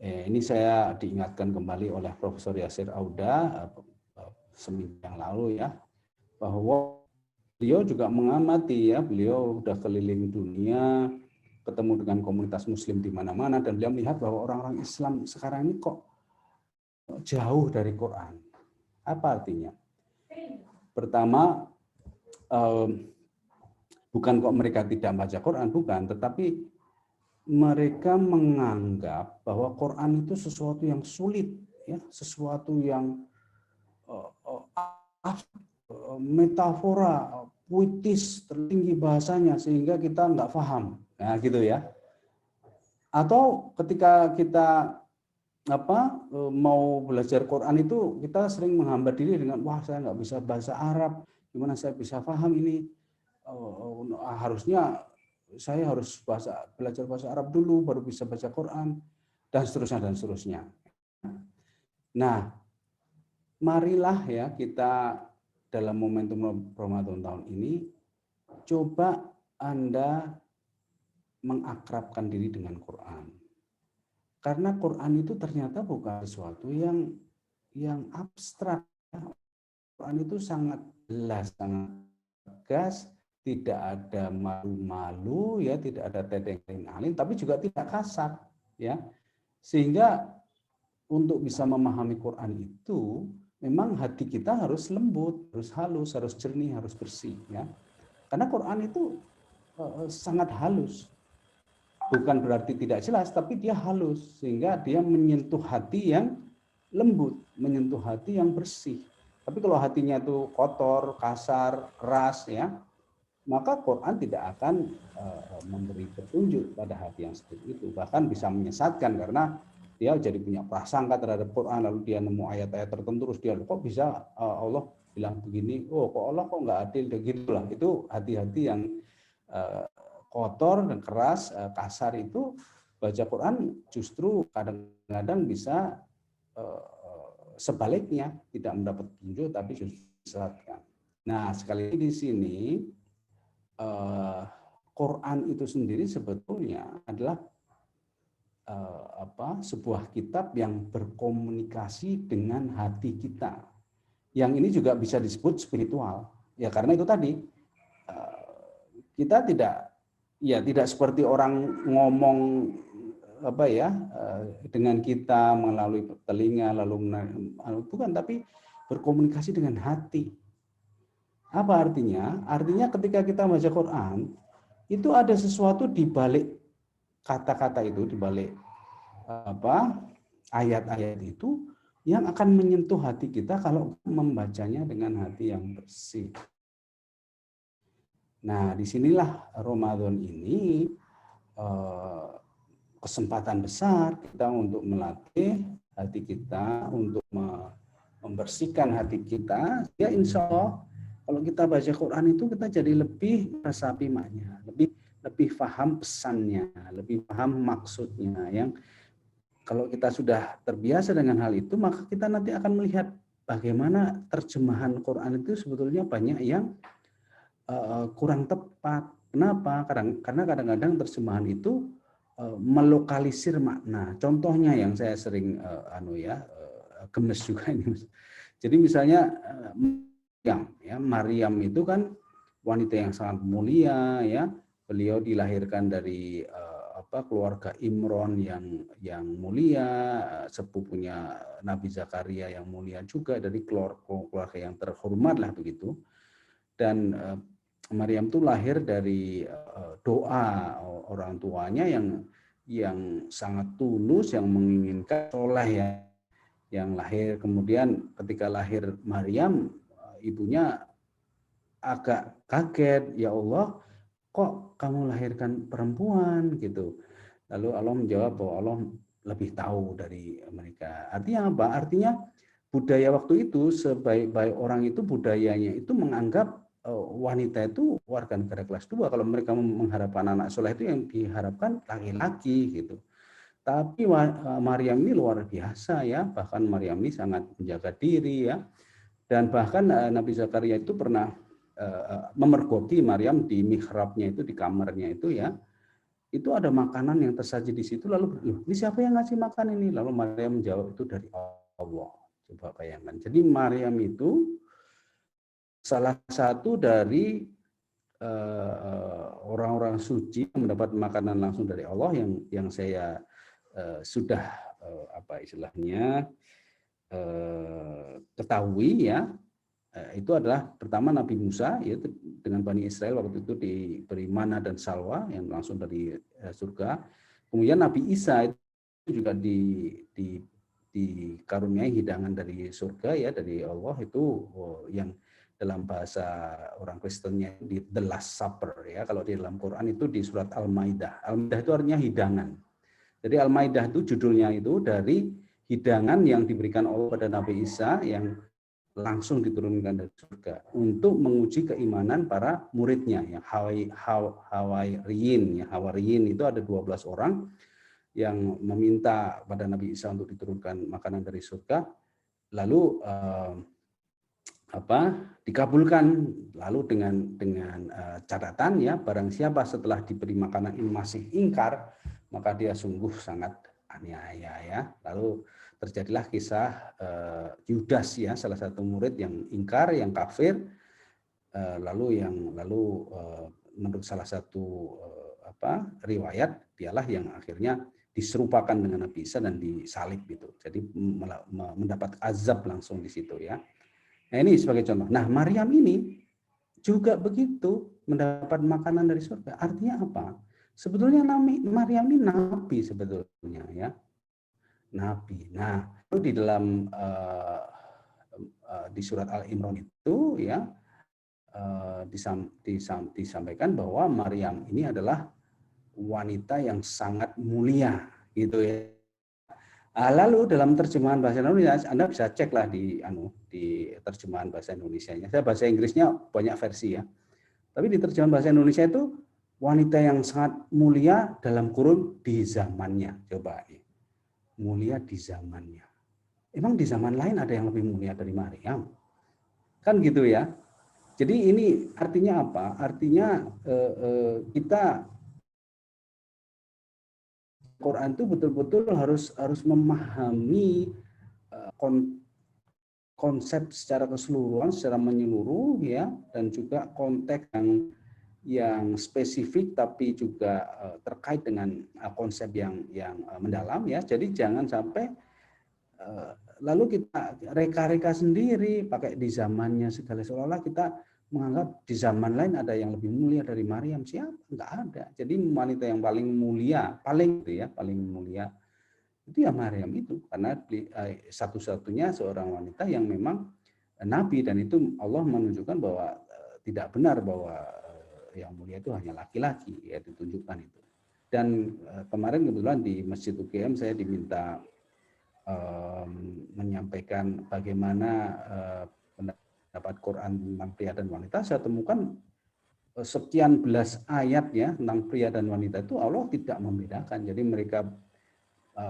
S5: Ini saya diingatkan kembali oleh Profesor Yasir Auda seminggu yang lalu ya, bahwa beliau juga mengamati ya, beliau udah keliling dunia, ketemu dengan komunitas muslim di mana-mana, dan beliau melihat bahwa orang-orang Islam sekarang ini kok jauh dari Quran. Apa artinya? Pertama, bukan kok mereka tidak baca Quran, bukan, tetapi mereka menganggap bahwa Quran itu sesuatu yang sulit, ya, sesuatu yang metafora, puitis, tertinggi bahasanya sehingga kita nggak paham, nah gitu ya. Atau ketika kita mau belajar Quran itu kita sering menghambat diri dengan wah saya nggak bisa bahasa Arab, gimana saya bisa paham ini? Harusnya saya harus belajar bahasa Arab dulu baru bisa baca Quran dan seterusnya dan seterusnya. Nah, marilah ya kita dalam momentum Ramadan tahun ini coba Anda mengakrabkan diri dengan Quran. Karena Quran itu ternyata bukan sesuatu yang abstrak. Quran itu sangat jelas, sangat tegas, tidak ada malu-malu ya, tidak ada tedeng aling, tapi juga tidak kasar ya. Sehingga untuk bisa memahami Quran itu memang hati kita harus lembut, harus halus, harus jernih, harus bersih ya. Karena Quran itu sangat halus. Bukan berarti tidak jelas, tapi dia halus sehingga dia menyentuh hati yang lembut, menyentuh hati yang bersih. Tapi kalau hatinya itu kotor, kasar, keras ya, maka Quran tidak akan memberi petunjuk pada hati yang seperti itu. Bahkan bisa menyesatkan karena dia jadi punya prasangka terhadap Quran, lalu dia nemu ayat-ayat tertentu terus dia kok bisa Allah bilang begini, oh kok Allah kok nggak adil, gitulah. Itu hati-hati yang kotor dan keras, kasar itu baca Quran justru kadang-kadang bisa sebaliknya tidak mendapat petunjuk tapi justru disesatkan. Nah, sekali lagi di sini Quran itu sendiri sebetulnya adalah sebuah kitab yang berkomunikasi dengan hati kita. Yang ini juga bisa disebut spiritual. Ya karena itu tadi kita tidak seperti orang ngomong dengan kita melalui telinga lalu bukan, tapi berkomunikasi dengan hati. Apa artinya? Artinya ketika kita baca Quran itu ada sesuatu di balik kata-kata itu, di balik ayat-ayat itu yang akan menyentuh hati kita kalau membacanya dengan hati yang bersih. Nah, disinilah Ramadan ini kesempatan besar kita untuk melatih hati kita, untuk membersihkan hati kita. Ya insya Allah kalau kita baca Quran itu kita jadi lebih resapi maknanya, lebih paham pesannya, lebih paham maksudnya. Yang kalau kita sudah terbiasa dengan hal itu, maka kita nanti akan melihat bagaimana terjemahan Quran itu sebetulnya banyak yang kurang tepat. Kenapa? Karena kadang-kadang terjemahan itu melokalisir makna. Contohnya yang saya sering gemes juga ini. Jadi misalnya Maryam itu kan wanita yang sangat mulia ya. Beliau dilahirkan dari keluarga Imron yang mulia, sepupunya Nabi Zakaria yang mulia juga, dari keluarga yang terhormat lah begitu. Dan Maryam itu lahir dari doa orang tuanya yang sangat tulus, yang menginginkan soleh ya, yang lahir. Kemudian ketika lahir Maryam, ibunya agak kaget, ya Allah, kok kamu lahirkan perempuan gitu. Lalu Allah menjawab bahwa Allah lebih tahu dari mereka. Artinya apa? Artinya budaya waktu itu, sebaik-baik orang itu budayanya itu menganggap wanita itu warga negara kelas 2. Kalau mereka mengharapkan anak soleh itu yang diharapkan laki-laki gitu. Tapi Maryam ini luar biasa ya. Bahkan Maryam ini sangat menjaga diri ya. Dan bahkan Nabi Zakaria itu pernah memergoki Maryam di mihrabnya itu, di kamarnya itu ya. Itu ada makanan yang tersaji di situ, lalu ini siapa yang ngasih makan ini? Lalu Maryam menjawab itu dari Allah. Coba bayangkan. Jadi Maryam itu salah satu dari orang-orang suci yang mendapat makanan langsung dari Allah yang saya sudah ketahui ya. Itu adalah pertama Nabi Musa ya, dengan Bani Israel waktu itu diberi mana dan salwa yang langsung dari surga. Kemudian Nabi Isa itu juga dikaruniai hidangan dari surga ya, dari Allah itu yang dalam bahasa orang Kristennya di The Last Supper ya. Kalau di dalam Quran itu di surat Al-Maidah. Al-Maidah itu artinya hidangan. Jadi Al-Maidah itu judulnya itu dari hidangan yang diberikan Allah pada Nabi Isa yang langsung diturunkan dari surga untuk menguji keimanan para muridnya yang Hawariyin. Hawariyin itu ada 12 orang yang meminta pada Nabi Isa untuk diturunkan makanan dari surga. lalu dikabulkan, lalu dengan catatan ya, barang siapa setelah diberi makanan ini masih ingkar, maka dia sungguh sangat aniaya ya. Lalu terjadilah kisah Yudas ya, salah satu murid yang ingkar, yang kafir, lalu menurut salah satu riwayat, dialah yang akhirnya diserupakan dengan Nabi Isa dan disalib gitu. Jadi mendapat azab langsung di situ ya. Nah, ini sebagai contoh. Nah, Maryam ini juga begitu, mendapat makanan dari surga. Artinya apa? Sebetulnya Maryam ini nabi sebetulnya ya. Nabi. Nah, itu di dalam di surat Al-Imran itu ya disampaikan bahwa Maryam ini adalah wanita yang sangat mulia gitu ya. Lalu dalam terjemahan bahasa Indonesia, Anda bisa ceklah di terjemahan bahasa Indonesianya. Saya bahasa Inggrisnya banyak versi ya. Tapi di terjemahan bahasa Indonesia itu wanita yang sangat mulia dalam kurun di zamannya. Coba nih. Mulia di zamannya. Emang di zaman lain ada yang lebih mulia dari Maryam? Kan gitu ya. Jadi ini artinya apa? Artinya kita Quran itu betul-betul harus memahami konsep secara keseluruhan, secara menyeluruh ya, dan juga konteks yang spesifik tapi juga terkait dengan konsep yang mendalam ya. Jadi jangan sampai lalu kita reka-reka sendiri pakai di zamannya segala, seolah-olah kita menganggap di zaman lain ada yang lebih mulia dari Maryam. Siapa? Enggak ada. Jadi wanita yang paling mulia, paling mulia itu ya Maryam itu, karena satu-satunya seorang wanita yang memang nabi, dan itu Allah menunjukkan bahwa tidak benar bahwa yang mulia itu hanya laki-laki, ya ditunjukkan itu. Dan kemarin kebetulan di Masjid UGM saya diminta menyampaikan bagaimana pendapat Quran tentang pria dan wanita. Saya temukan sekian belas ayat ya tentang pria dan wanita itu Allah tidak membedakan. Jadi mereka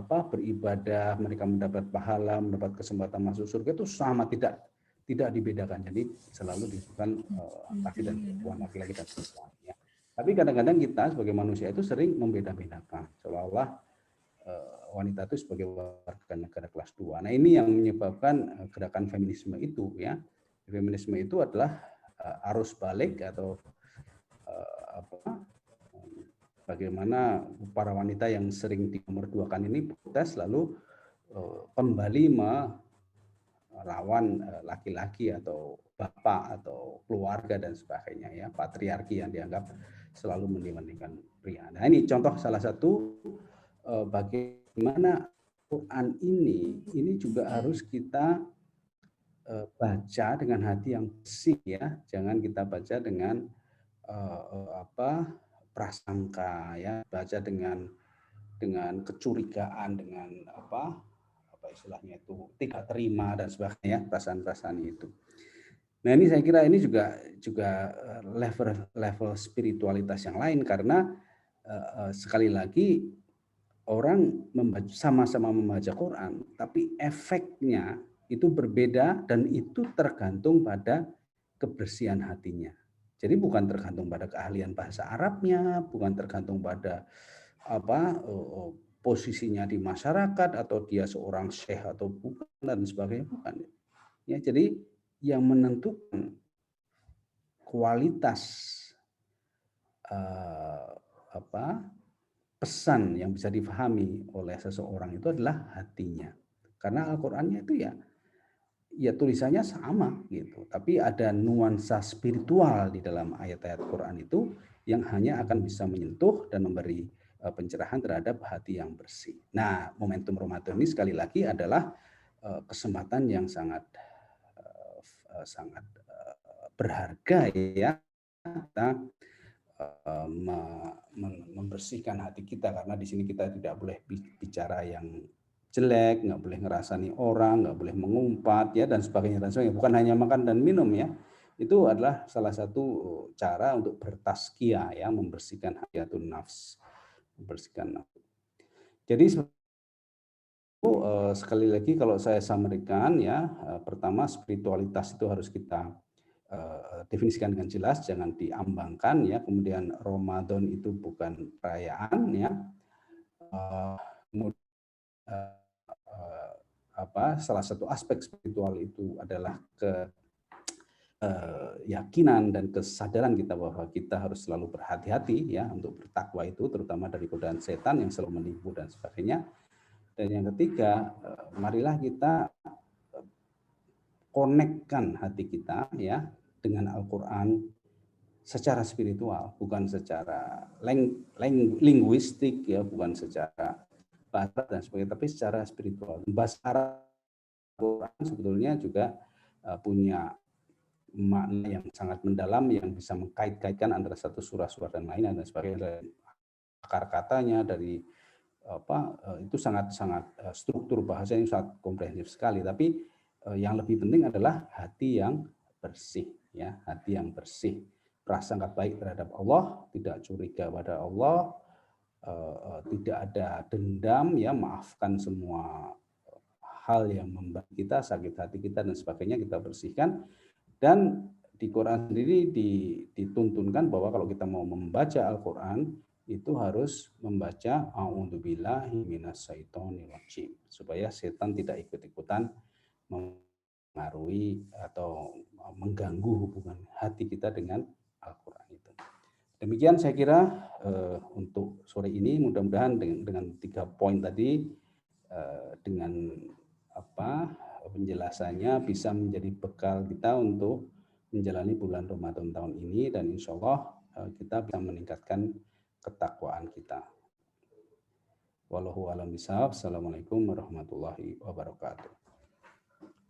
S5: beribadah, mereka mendapat pahala, mendapat kesempatan masuk surga itu sama, tidak dibedakan. Jadi selalu disebutkan laki dan perempuan, laki-laki dan perempuan. Ya. Tapi kadang-kadang kita sebagai manusia itu sering membeda-bedakan, seolah-olah wanita itu sebagai warga negara kelas 2. Nah, ini yang menyebabkan gerakan feminisme itu ya. Feminisme itu adalah arus balik atau bagaimana para wanita yang sering dinomorduakan ini protes lalu kembali melawan laki-laki atau bapak atau keluarga dan sebagainya ya, patriarki yang dianggap selalu mendingan pria. Nah, ini contoh salah satu bagaimana Quran ini juga harus kita baca dengan hati yang bersih ya, jangan kita baca dengan prasangka ya, baca dengan kecurigaan, dengan apa istilahnya itu tidak terima dan sebagainya, perasaan-perasaan itu. Nah, ini saya kira ini juga level spiritualitas yang lain, karena sekali lagi orang sama-sama membaca Quran, tapi efeknya itu berbeda dan itu tergantung pada kebersihan hatinya. Jadi bukan tergantung pada keahlian bahasa Arabnya, bukan tergantung pada posisinya di masyarakat atau dia seorang syekh atau bukan dan sebagainya, bukan. Ya, jadi yang menentukan kualitas pesan yang bisa difahami oleh seseorang itu adalah hatinya. Karena Al-Qur'annya itu ya tulisannya sama gitu, tapi ada nuansa spiritual di dalam ayat-ayat Quran itu yang hanya akan bisa menyentuh dan memberi pencerahan terhadap hati yang bersih. Nah, momentum Ramadan ini sekali lagi adalah kesempatan yang sangat berharga ya, kita membersihkan hati kita, karena di sini kita tidak boleh bicara yang jelek, nggak boleh ngerasani orang, nggak boleh mengumpat ya dan sebagainya dan sebagainya. Bukan hanya makan dan minum ya. Itu adalah salah satu cara untuk bertazkiyah ya, membersihkan hayatun nafs, membersihkan nafs. Jadi sekali lagi kalau saya sampaikan ya, pertama spiritualitas itu harus kita definisikan dengan jelas, jangan diambangkan ya. Kemudian Ramadan itu bukan perayaan ya. Kemudian salah satu aspek spiritual itu adalah keyakinan dan kesadaran kita bahwa kita harus selalu berhati-hati ya untuk bertakwa itu, terutama dari godaan setan yang selalu menipu dan sebagainya. Dan yang ketiga, marilah kita konekkan hati kita ya dengan Al-Qur'an secara spiritual, bukan secara linguistik ya, bukan secara bahasa dan sebagainya, tapi secara spiritual. Bahasa Al-Qur'an sebetulnya juga punya makna yang sangat mendalam yang bisa mengkait-kaitkan antara satu surah-surah dan lain dan sebagainya, dari akar katanya, dari itu sangat-sangat struktur bahasanya sangat komprehensif sekali. Tapi yang lebih penting adalah hati yang bersih ya, hati yang bersih, prasangka baik terhadap Allah, tidak curiga pada Allah, tidak ada dendam ya, maafkan semua hal yang membuat kita sakit hati kita dan sebagainya, kita bersihkan. Dan di Quran sendiri dituntunkan bahwa kalau kita mau membaca Al-Quran itu harus membaca a'udzubillahi minasyaitonir rajim, supaya setan tidak ikut-ikutan mempengaruhi atau mengganggu hubungan hati kita dengan Al-Quran itu. Demikian saya kira untuk sore ini, mudah-mudahan dengan 3 poin tadi, dengan penjelasannya bisa menjadi bekal kita untuk menjalani bulan Ramadan tahun ini, dan insya Allah kita bisa meningkatkan ketakwaan kita. Wallahu a'lam bishawab. Assalamualaikum warahmatullahi wabarakatuh.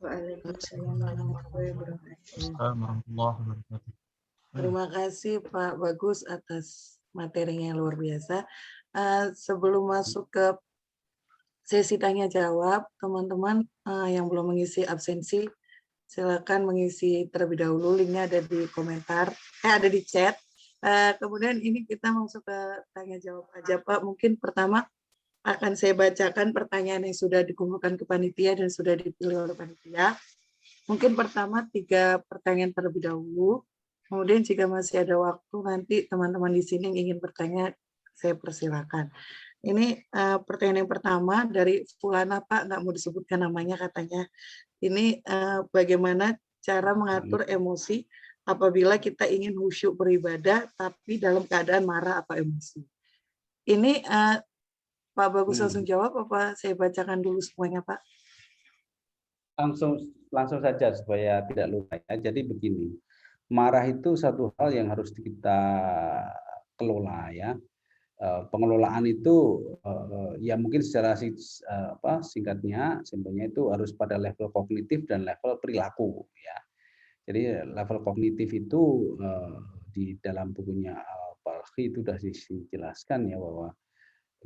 S2: Waalaikumsalam warahmatullahi wabarakatuh. Terima kasih Pak Bagus atas materinya yang luar biasa. Sebelum masuk ke sesi tanya jawab, teman-teman yang belum mengisi absensi, silakan mengisi terlebih dahulu. Linknya ada di komentar, ada di chat. Kemudian ini kita masuk ke tanya jawab aja Pak. Mungkin pertama akan saya bacakan pertanyaan yang sudah dikumpulkan ke panitia dan sudah dipilih oleh panitia. Mungkin pertama 3 pertanyaan terlebih dahulu. Kemudian jika masih ada waktu nanti teman-teman di sini yang ingin bertanya, saya persilakan. Ini pertanyaan yang pertama dari Fulana Pak, nggak mau disebutkan namanya katanya. Ini bagaimana cara mengatur emosi apabila kita ingin khusyuk beribadah tapi dalam keadaan marah atau emosi. Ini Pak Bagus langsung jawab apa saya bacakan dulu semuanya Pak?
S5: Langsung saja supaya tidak lupa ya. Jadi begini, marah itu satu hal yang harus kita kelola ya. Pengelolaan itu ya mungkin secara singkatnya, simpelnya itu harus pada level kognitif dan level perilaku ya. Jadi level kognitif itu di dalam bukunya Al-Balkhi itu sudah dijelaskan ya, bahwa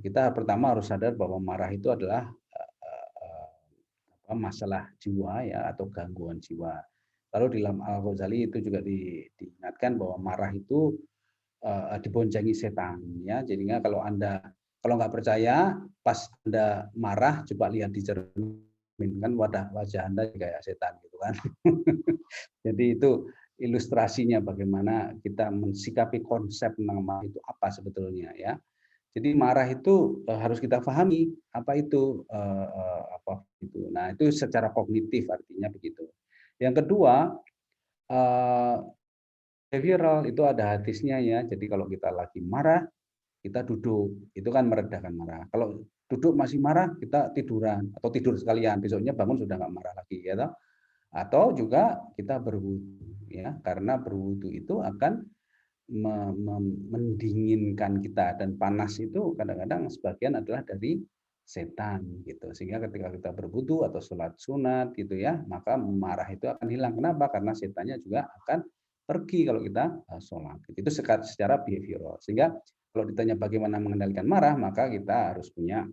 S5: kita pertama harus sadar bahwa marah itu adalah masalah jiwa ya, atau gangguan jiwa. Lalu di dalam Al-Ghazali itu juga diingatkan bahwa marah itu diboncengi setan ya. Jadinya kalau nggak percaya, pas Anda marah coba lihat di cermin, kan wajah Anda kayak setan gitu kan. Jadi itu ilustrasinya bagaimana kita mensikapi konsep tentang marah itu apa sebetulnya ya. Jadi marah itu harus kita pahami apa itu itu. Nah, itu secara kognitif artinya begitu. Yang kedua, behavioral itu ada hadisnya ya. Jadi kalau kita lagi marah, kita duduk, itu kan meredakan marah. Kalau duduk masih marah, kita tiduran atau tidur sekalian, besoknya bangun sudah nggak marah lagi ya. Atau juga kita berwudu ya, karena berwudu itu akan mendinginkan kita, dan panas itu kadang-kadang sebagian adalah dari setan gitu. Sehingga ketika kita berwudu atau sholat sunat gitu ya, maka marah itu akan hilang. Kenapa? Karena setannya juga akan pergi kalau kita sholat. Itu secara behavioral. Sehingga kalau ditanya bagaimana mengendalikan marah, maka kita harus punya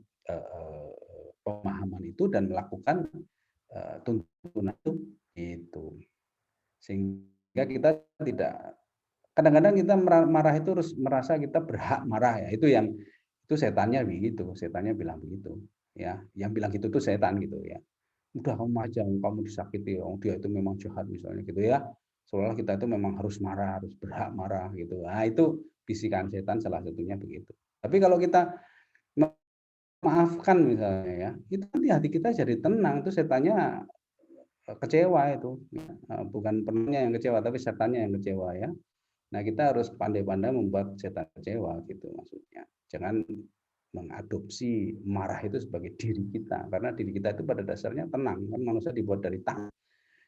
S5: pemahaman itu dan melakukan tuntunan itu. Sehingga kita tidak, kadang-kadang kita marah itu harus merasa kita berhak marah ya. Itu setannya begitu, setannya bilang begitu ya. Yang bilang gitu tuh setan gitu ya. Udah kamu aja, kamu disakiti, dia itu memang jahat misalnya gitu ya. Seolah kita itu memang harus marah, harus berhak marah gitu. Nah, itu bisikan setan salah satunya begitu. Tapi kalau kita memaafkan misalnya ya, itu nanti hati kita jadi tenang, itu setannya kecewa itu. Bukan penuhnya yang kecewa, tapi setannya yang kecewa ya. Nah, kita harus pandai-pandai membuat setan kecewa gitu maksudnya. Jangan mengadopsi marah itu sebagai diri kita, karena diri kita itu pada dasarnya tenang, kan manusia dibuat dari tanah.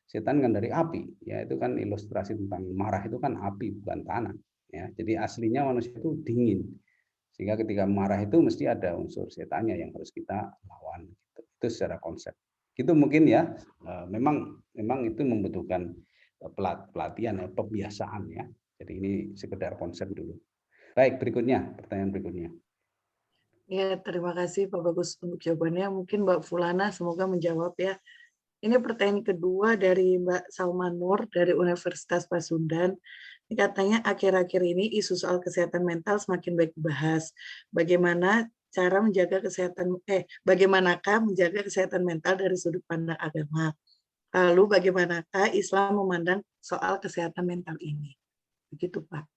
S5: Setan kan dari api, ya itu kan ilustrasi tentang marah itu kan api bukan tanah. Ya, jadi aslinya manusia itu dingin, sehingga ketika marah itu mesti ada unsur setannya yang harus kita lawan. Gitu. Itu secara konsep. Itu mungkin ya, memang itu membutuhkan pelatihan, ya, pembiasaan ya. Jadi ini sekedar konsep dulu. Baik, berikutnya, pertanyaan berikutnya.
S2: Ya, terima kasih Pak Bagus untuk jawabannya. Mungkin Mbak Fulana semoga menjawab ya. Ini pertanyaan kedua dari Mbak Salma Nur dari Universitas Pasundan. Ini katanya akhir-akhir ini isu soal kesehatan mental semakin baik dibahas. Bagaimana cara menjaga bagaimanakah menjaga kesehatan mental dari sudut pandang agama? Lalu bagaimanakah Islam memandang soal kesehatan mental ini? Begitu Pak.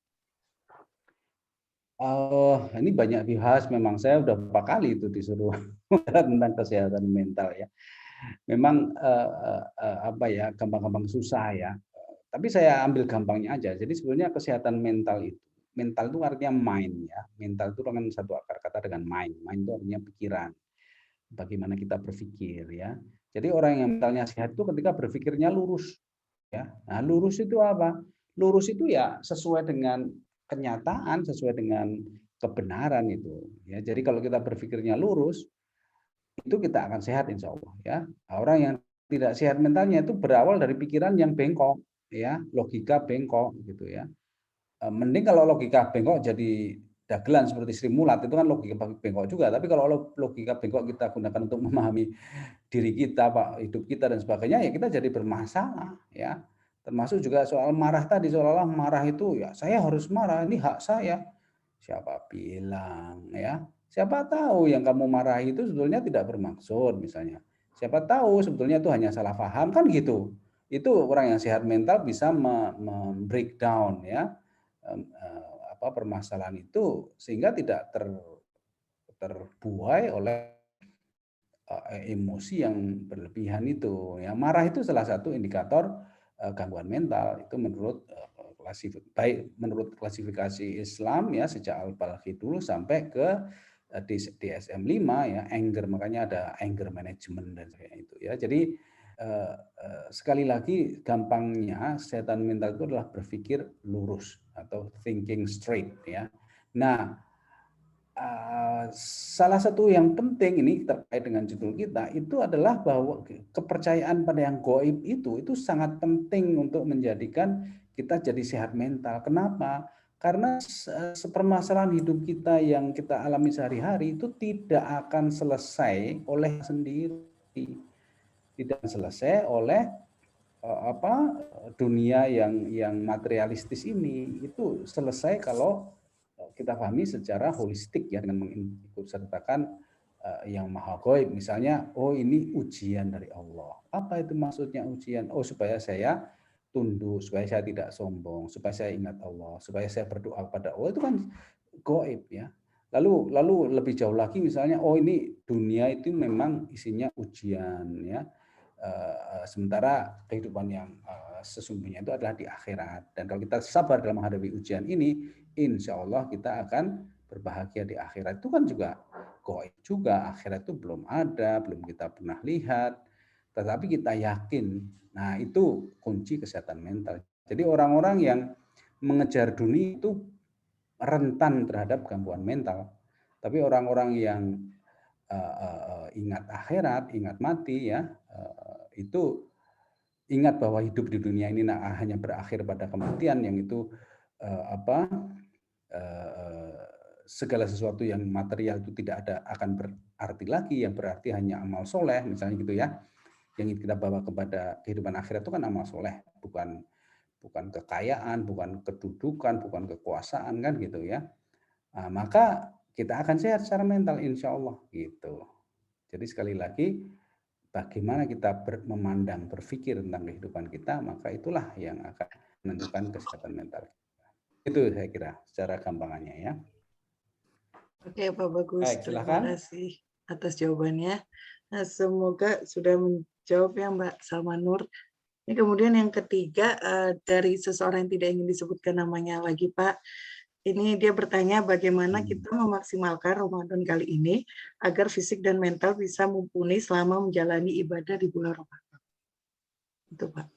S5: Ini banyak dibahas. Memang saya udah beberapa kali itu disuruh tentang kesehatan mental ya. Memang apa ya, gampang-gampang susah ya. Tapi saya ambil gampangnya aja. Jadi sebenarnya kesehatan mental itu artinya mind ya. Mental itu kan satu akar kata dengan mind. Mind itu artinya pikiran. Bagaimana kita berpikir ya. Jadi orang yang mentalnya sehat itu ketika berpikirnya lurus ya. Nah, lurus itu apa? Lurus itu ya sesuai dengan kenyataan, sesuai dengan kebenaran itu. Ya, jadi kalau kita berpikirnya lurus, itu kita akan sehat insya Allah ya. Nah, orang yang tidak sehat mentalnya itu berawal dari pikiran yang bengkok ya, logika bengkok gitu ya. Mending kalau logika bengkok jadi dagelan seperti Sri Mulat, itu kan logika bengkok juga. Tapi kalau logika bengkok kita gunakan untuk memahami diri kita, Pak, hidup kita dan sebagainya, ya kita jadi bermasalah ya. Termasuk juga soal marah tadi, seolah-olah marah itu ya saya harus marah, ini hak saya. Siapa bilang ya? Siapa tahu yang kamu marahi itu sebetulnya tidak bermaksud misalnya. Siapa tahu sebetulnya itu hanya salah paham kan gitu. Itu orang yang sehat mental bisa breakdown ya permasalahan itu sehingga tidak terbuai oleh emosi yang berlebihan itu ya. Marah itu salah satu indikator gangguan mental itu menurut menurut klasifikasi Islam ya, sejak Al-Balaghi dulu sampai ke DSM-5 ya, anger, makanya ada anger management dan sebagainya itu ya. Jadi sekali lagi gampangnya kesehatan mental itu adalah berpikir lurus atau thinking straight ya. Nah, salah satu yang penting ini terkait dengan judul kita itu adalah bahwa kepercayaan pada yang gaib itu sangat penting untuk menjadikan kita jadi sehat mental. Kenapa? Karena permasalahan hidup kita yang kita alami sehari-hari itu tidak akan selesai oleh sendiri, tidak selesai oleh dunia yang materialistis ini. Itu selesai kalau kita pahami secara holistik ya, dengan mengikut sertakan yang maha gaib. Misalnya, oh ini ujian dari Allah. Apa itu maksudnya ujian? Oh supaya saya tunduk, supaya saya tidak sombong, supaya saya ingat Allah, supaya saya berdoa kepada Allah. Itu kan gaib ya. Lalu lebih jauh lagi misalnya, oh ini dunia itu memang isinya ujian ya. Sementara kehidupan yang sesungguhnya itu adalah di akhirat. Dan kalau kita sabar dalam menghadapi ujian ini, insya Allah kita akan berbahagia di akhirat. Itu kan juga gaib juga, akhirat itu belum ada, belum kita pernah lihat, tetapi kita yakin. Nah itu kunci kesehatan mental. Jadi orang-orang yang mengejar dunia itu rentan terhadap gangguan mental. Tapi orang-orang yang ingat akhirat, ingat mati ya, itu ingat bahwa hidup di dunia ini hanya berakhir pada kematian, yang itu segala sesuatu yang material itu tidak akan berarti lagi, yang berarti hanya amal soleh misalnya gitu ya. Yang kita bawa kepada kehidupan akhirat itu kan amal soleh, bukan kekayaan, bukan kedudukan, bukan kekuasaan kan gitu ya. Nah, maka kita akan sehat secara mental insya Allah gitu. Jadi sekali lagi, bagaimana kita memandang, berpikir tentang kehidupan kita, maka itulah yang akan menentukan kesehatan mental. Itu saya kira secara gampangannya ya.
S2: Oke, Pak Bagus.
S5: Baik,
S2: Terima
S5: silakan.
S2: kasih atas jawabannya. Nah, semoga sudah menjawab ya Mbak Salmanur. Ini kemudian yang ketiga, dari seseorang yang tidak ingin disebutkan namanya lagi, Pak. Ini dia bertanya bagaimana kita memaksimalkan Ramadan kali ini agar fisik dan mental bisa mumpuni selama menjalani ibadah di bulan Ramadan. Itu, Pak.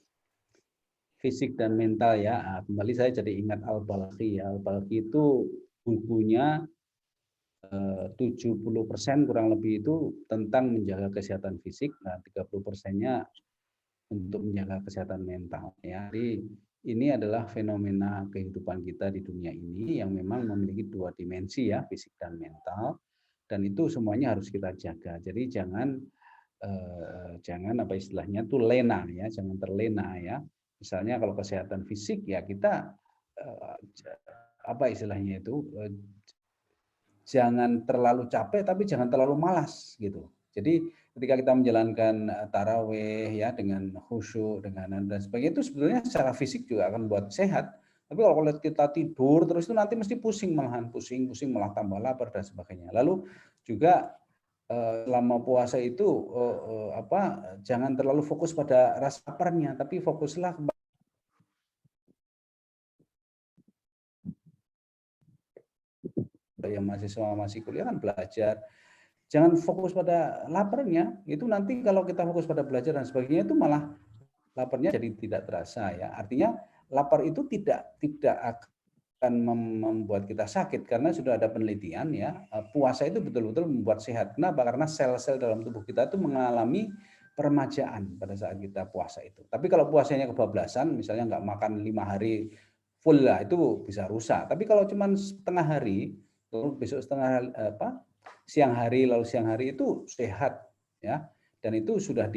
S5: Fisik dan mental ya. Kembali saya jadi ingat Al-Balqi ya. Al-Balqi itu bukunya 70% kurang lebih itu tentang menjaga kesehatan fisik, nah 30%-nya untuk menjaga kesehatan mental ya. Jadi ini adalah fenomena kehidupan kita di dunia ini yang memang memiliki dua dimensi ya, fisik dan mental, dan itu semuanya harus kita jaga. Jadi jangan apa istilahnya tuh lena ya, jangan terlena ya. Misalnya kalau kesehatan fisik ya kita apa istilahnya itu jangan terlalu capek tapi jangan terlalu malas gitu. Jadi ketika kita menjalankan taraweh ya dengan khusyuk dengan dan sebagainya itu sebetulnya secara fisik juga akan buat sehat. Tapi kalau kita tidur terus itu nanti mesti pusing malahan, pusing malah tambah lapar dan sebagainya. Lalu juga selama puasa itu jangan terlalu fokus pada rasa laparnya, tapi fokuslah yang masih kuliah kan belajar. Jangan fokus pada laparnya, itu nanti kalau kita fokus pada belajar dan sebagainya itu malah laparnya jadi tidak terasa ya. Artinya lapar itu tidak akan membuat kita sakit karena sudah ada penelitian ya. Puasa itu betul-betul membuat sehat. Kenapa? Karena sel-sel dalam tubuh kita itu mengalami peremajaan pada saat kita puasa itu. Tapi kalau puasanya kebablasan, misalnya nggak makan 5 hari full lah, itu bisa rusak. Tapi kalau cuma setengah hari, lalu besok siang hari lalu siang hari itu sehat ya, dan itu sudah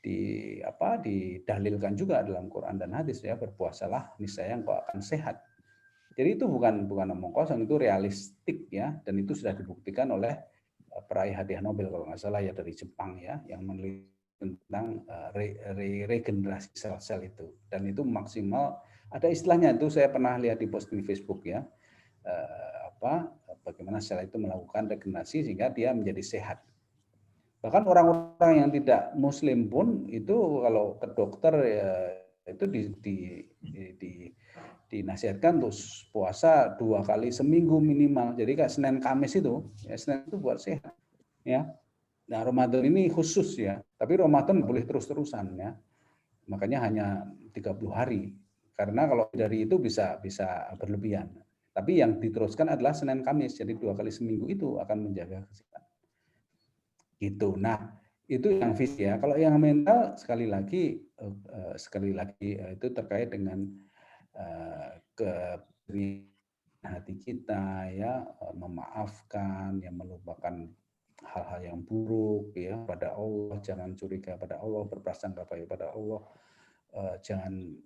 S5: didalilkan juga dalam Quran dan hadis ya, berpuasalah niscaya engkau akan sehat. Jadi itu bukan omong kosong, itu realistik ya, dan itu sudah dibuktikan oleh peraih hadiah Nobel kalau nggak salah ya dari Jepang ya, yang meneliti tentang regenerasi sel-sel itu, dan itu maksimal. Ada istilahnya itu saya pernah lihat di posting Facebook ya, bagaimana sel itu melakukan regenerasi sehingga dia menjadi sehat. Bahkan orang-orang yang tidak Muslim pun itu kalau ke dokter ya, itu dinasihatkan untuk puasa 2 kali seminggu minimal. Jadi kayak Senin Kamis itu, ya Senin itu buat sehat. Ya. Nah Ramadan ini khusus ya, tapi Ramadan boleh terus-terusan ya. Makanya hanya 30 hari. Karena kalau dari itu bisa berlebihan. Tapi yang diteruskan adalah Senin Kamis, jadi 2 kali seminggu itu akan menjaga kesehatan. Gitu. Nah, itu yang fisik ya. Kalau yang mental sekali lagi itu terkait dengan hati kita ya, memaafkan, yang melupakan hal-hal yang buruk ya pada Allah, jangan curiga pada Allah, berprasangka baik pada Allah, jangan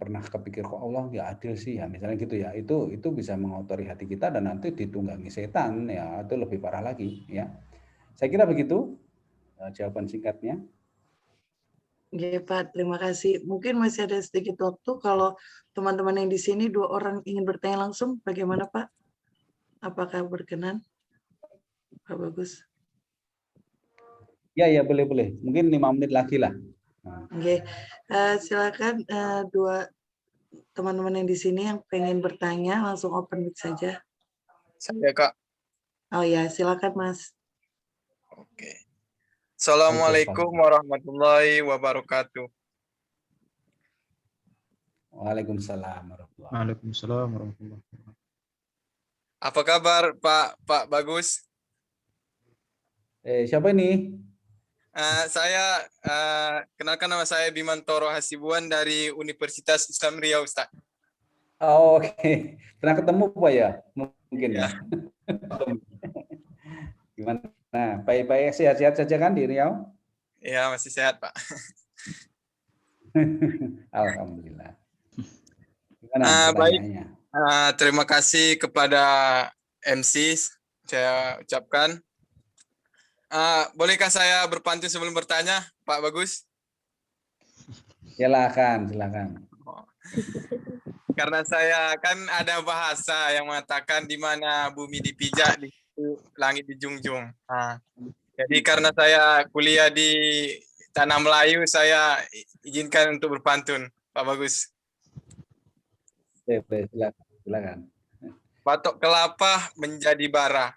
S5: pernah kepikir kok Allah nggak adil sih ya, misalnya gitu ya, itu bisa mengotori hati kita dan nanti ditunggangi setan ya, itu lebih parah lagi ya. Saya kira begitu jawaban singkatnya.
S2: Oke Pak, terima kasih. Mungkin masih ada sedikit waktu, kalau teman-teman yang di sini 2 orang ingin bertanya langsung, bagaimana Pak? Apakah berkenan? Pak Bagus.
S5: Ya boleh. Mungkin 5 menit lagi lah.
S2: Oke, silakan 2 teman-teman yang di sini yang pengen bertanya langsung open mic saja.
S7: Saya Kak.
S2: Oh ya, silakan Mas.
S7: Oke. Assalamualaikum warahmatullahi wabarakatuh.
S5: Waalaikumsalam warahmatullahi
S8: wabarakatuh.
S7: Apa kabar Pak Bagus?
S5: Siapa ini?
S7: Saya kenalkan, nama saya Bimantoro Hasibuan dari Universitas Islam Riau, Ustaz.
S5: Oh, oke. Pernah ketemu Pak ya? Mungkin ya. Gimana? Nah, baik-baik, sehat-sehat saja kan di Riau?
S7: Ya, masih sehat Pak.
S5: Alhamdulillah. Gimana pertanyaannya?
S7: Baik. Terima kasih kepada MC saya ucapkan. Bolehkah saya berpantun sebelum bertanya, Pak Bagus?
S5: Silakan.
S7: Karena saya kan ada bahasa yang mengatakan di mana bumi dipijak, di situ langit dijunjung. Jadi karena saya kuliah di Tanah Melayu, saya izinkan untuk berpantun, Pak Bagus.
S5: Silakan.
S7: Batok kelapa menjadi bara,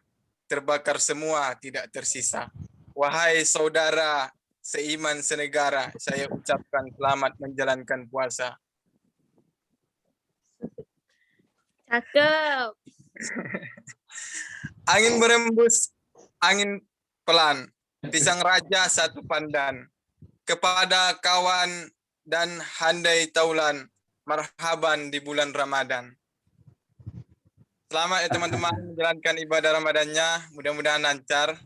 S7: terbakar semua tidak tersisa. Wahai saudara seiman senegara, saya ucapkan selamat menjalankan puasa.
S4: Cakep.
S7: Angin berembus, angin pelan, pisang raja satu pandan. Kepada kawan dan handai taulan, marhaban di bulan Ramadan. Selamat ya teman-teman menjalankan ibadah Ramadannya, mudah-mudahan lancar.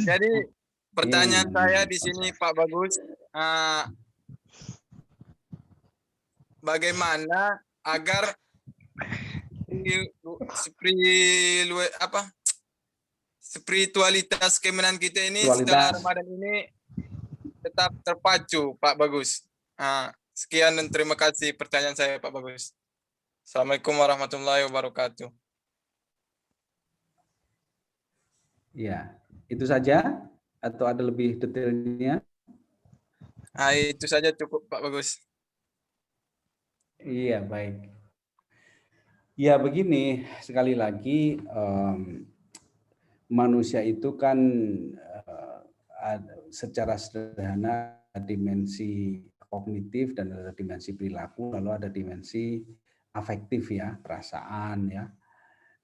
S7: Jadi pertanyaan saya di sini Pak Bagus, bagaimana agar spiritualitas keimanan kita ini setelah Ramadan ini tetap terpacu, Pak Bagus. Sekian dan terima kasih pertanyaan saya, Pak Bagus. Assalamualaikum warahmatullahi wabarakatuh.
S5: Ya, itu saja atau ada lebih detailnya?
S7: Itu saja cukup, Pak Bagus.
S5: Iya, baik. Ya, begini, sekali lagi manusia itu kan secara sederhana dimensi kognitif dan ada dimensi perilaku, lalu ada dimensi afektif ya, perasaan ya.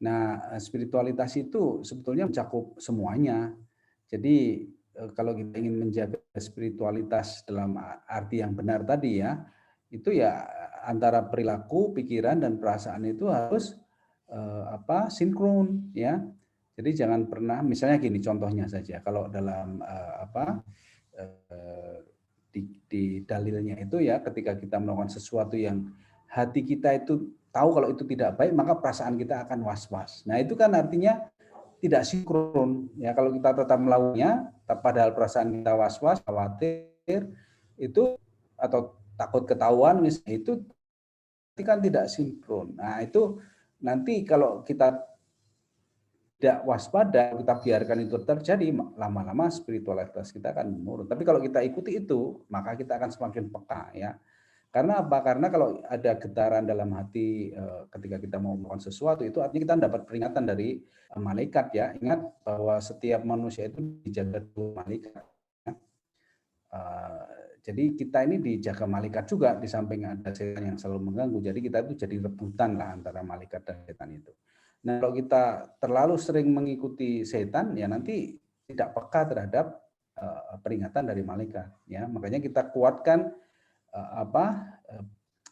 S5: Nah, spiritualitas itu sebetulnya mencakup semuanya. Jadi kalau kita ingin menjaga spiritualitas dalam arti yang benar tadi ya, itu ya antara perilaku, pikiran dan perasaan itu harus sinkron ya. Jadi jangan pernah, misalnya gini contohnya saja, kalau dalam di dalilnya itu ya, ketika kita melakukan sesuatu yang hati kita itu tahu kalau itu tidak baik, maka perasaan kita akan was-was. Nah itu kan artinya tidak sinkron ya. Kalau kita tetap melakukannya, padahal perasaan kita was-was, khawatir itu atau takut ketahuan misalnya, itu kan tidak sinkron. Nah itu nanti kalau kita tidak waspada, kita biarkan itu terjadi, lama-lama spiritualitas kita akan menurun. Tapi kalau kita ikuti itu, maka kita akan semakin peka ya. Karena apa? Karena kalau ada getaran dalam hati ketika kita mau melakukan sesuatu, itu artinya kita dapat peringatan dari malaikat ya. Ingat bahwa setiap manusia itu dijaga oleh malaikat. Ya. Jadi kita ini dijaga malaikat juga, di samping ada setan yang selalu mengganggu. Jadi kita itu jadi rebutan lah antara malaikat dan setan itu. Nah kalau kita terlalu sering mengikuti setan, ya nanti tidak peka terhadap peringatan dari malaikat. Ya, makanya kita kuatkan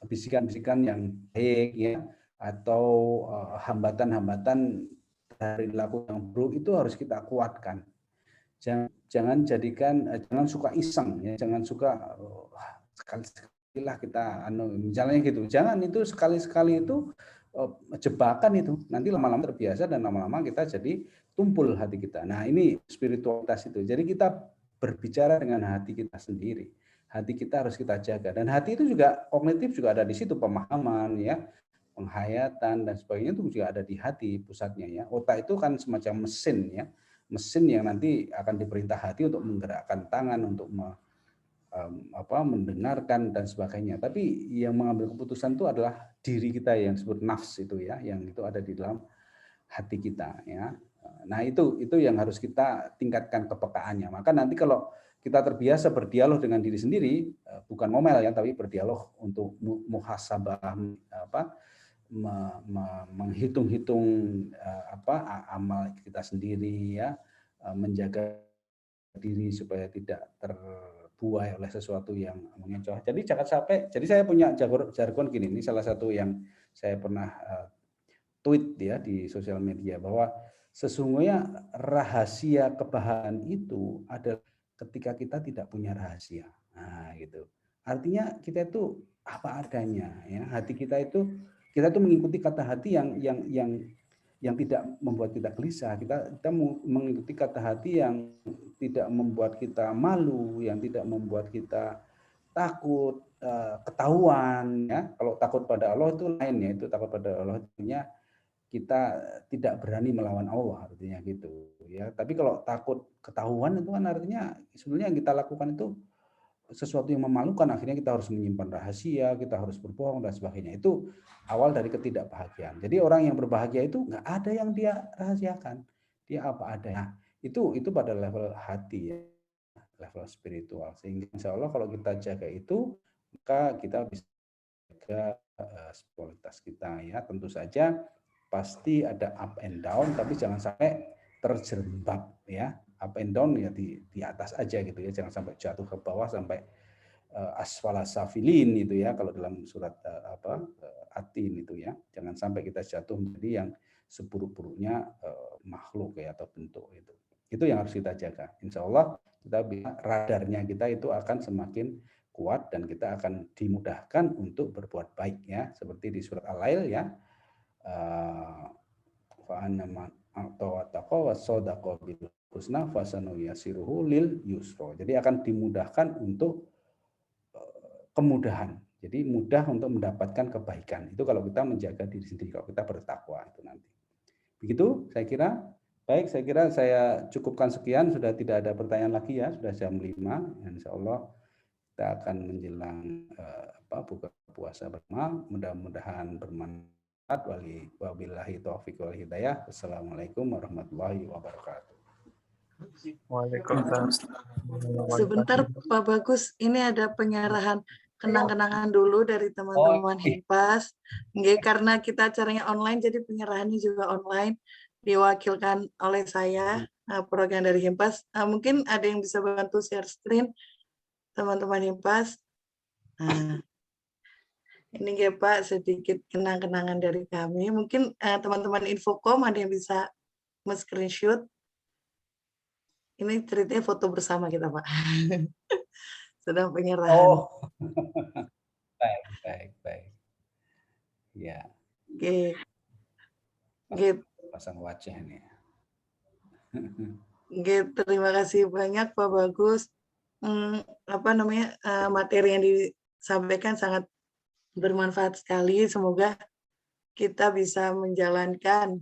S5: bisikan-bisikan yang baik ya, atau hambatan-hambatan dari laku yang buruk itu harus kita kuatkan. Jangan suka iseng ya, jangan suka sekali-sekali lah kita misalnya gitu. Jangan itu sekali-sekali itu jebakan itu. Nanti lama-lama terbiasa dan lama-lama kita jadi tumpul hati kita. Nah, ini spiritualitas itu. Jadi kita berbicara dengan hati kita sendiri. Hati kita harus kita jaga, dan hati itu juga kognitif juga ada di situ, pemahaman ya, penghayatan dan sebagainya itu juga ada di hati pusatnya ya. Otak itu kan semacam mesin ya, mesin yang nanti akan diperintah hati untuk menggerakkan tangan, untuk mendengarkan dan sebagainya. Tapi yang mengambil keputusan itu adalah diri kita yang disebut nafs itu ya, yang itu ada di dalam hati kita ya. Nah itu yang harus kita tingkatkan kepekaannya. Maka nanti kalau kita terbiasa berdialog dengan diri sendiri, bukan ngomel ya, tapi berdialog untuk muhasabah, menghitung-hitung amal kita sendiri ya, menjaga diri supaya tidak terbuai oleh sesuatu yang mengecoh. Jadi jangan sampai, jadi saya punya jargon gini, ini salah satu yang saya pernah tweet ya di sosial media, bahwa sesungguhnya rahasia kebahagiaan itu adalah ketika kita tidak punya rahasia. Nah, gitu. Artinya kita itu apa adanya ya. Hati kita itu mengikuti kata hati yang yang tidak membuat kita gelisah. Kita mengikuti kata hati yang tidak membuat kita malu, yang tidak membuat kita takut, ketahuan. Ya. Kalau takut pada Allah itu lain ya, itu takut pada Allah artinya kita tidak berani melawan Allah, artinya gitu. Ya. Tapi kalau takut ketahuan itu kan artinya sebenarnya yang kita lakukan itu sesuatu yang memalukan, akhirnya kita harus menyimpan rahasia, kita harus berbohong dan sebagainya. Itu awal dari ketidakbahagiaan. Jadi orang yang berbahagia itu nggak ada yang dia rahasiakan, dia apa adanya. Itu pada level hati ya, level spiritual. Sehingga insya Allah kalau kita jaga itu, maka kita bisa jaga spiritualitas kita ya. Tentu saja pasti ada up and down, tapi jangan sampai terjerembab ya. Up and down ya di atas aja gitu ya, jangan sampai jatuh ke bawah sampai asfala safilin itu ya, kalau dalam surat Atin itu ya, jangan sampai kita jatuh menjadi yang seburuk-buruknya makhluk ya atau bentuk itu yang harus kita jaga. Insya Allah kita radarnya kita itu akan semakin kuat dan kita akan dimudahkan untuk berbuat baik ya, seperti di surat Al-Lail ya, jadi akan dimudahkan untuk kemudahan. Jadi mudah untuk mendapatkan kebaikan. Itu kalau kita menjaga diri sendiri, kalau kita bertakwa itu nanti. Begitu saya kira. Baik, saya kira saya cukupkan sekian, sudah tidak ada pertanyaan lagi ya, sudah jam 5. Insya Allah kita akan menjelang buka puasa bersama, mudah-mudahan bermanfaat. Wabillahi taufiq wal hidayah. Wassalamualaikum warahmatullahi wabarakatuh.
S7: Waalaikumsalam.
S2: Sebentar Pak Bagus, ini ada penyerahan kenang-kenangan dulu dari teman-teman Himpas. Nggih, karena kita acaranya online, jadi penyerahannya juga online, diwakilkan oleh saya, program dari Himpas. Mungkin ada yang bisa bantu share screen, teman-teman Himpas. Nah, ini ya Pak, sedikit kenang-kenangan dari kami. Mungkin teman-teman Infokom ada yang bisa men-screenshot. Ini ceritanya foto bersama kita Pak. Sedang penyerahan.
S5: Oh, baik. Ya.
S2: Oke. Oke.
S5: Pasang wajah ini.
S2: Oke, terima kasih banyak Pak Bagus. Materi yang disampaikan sangat bermanfaat sekali. Semoga kita bisa menjalankan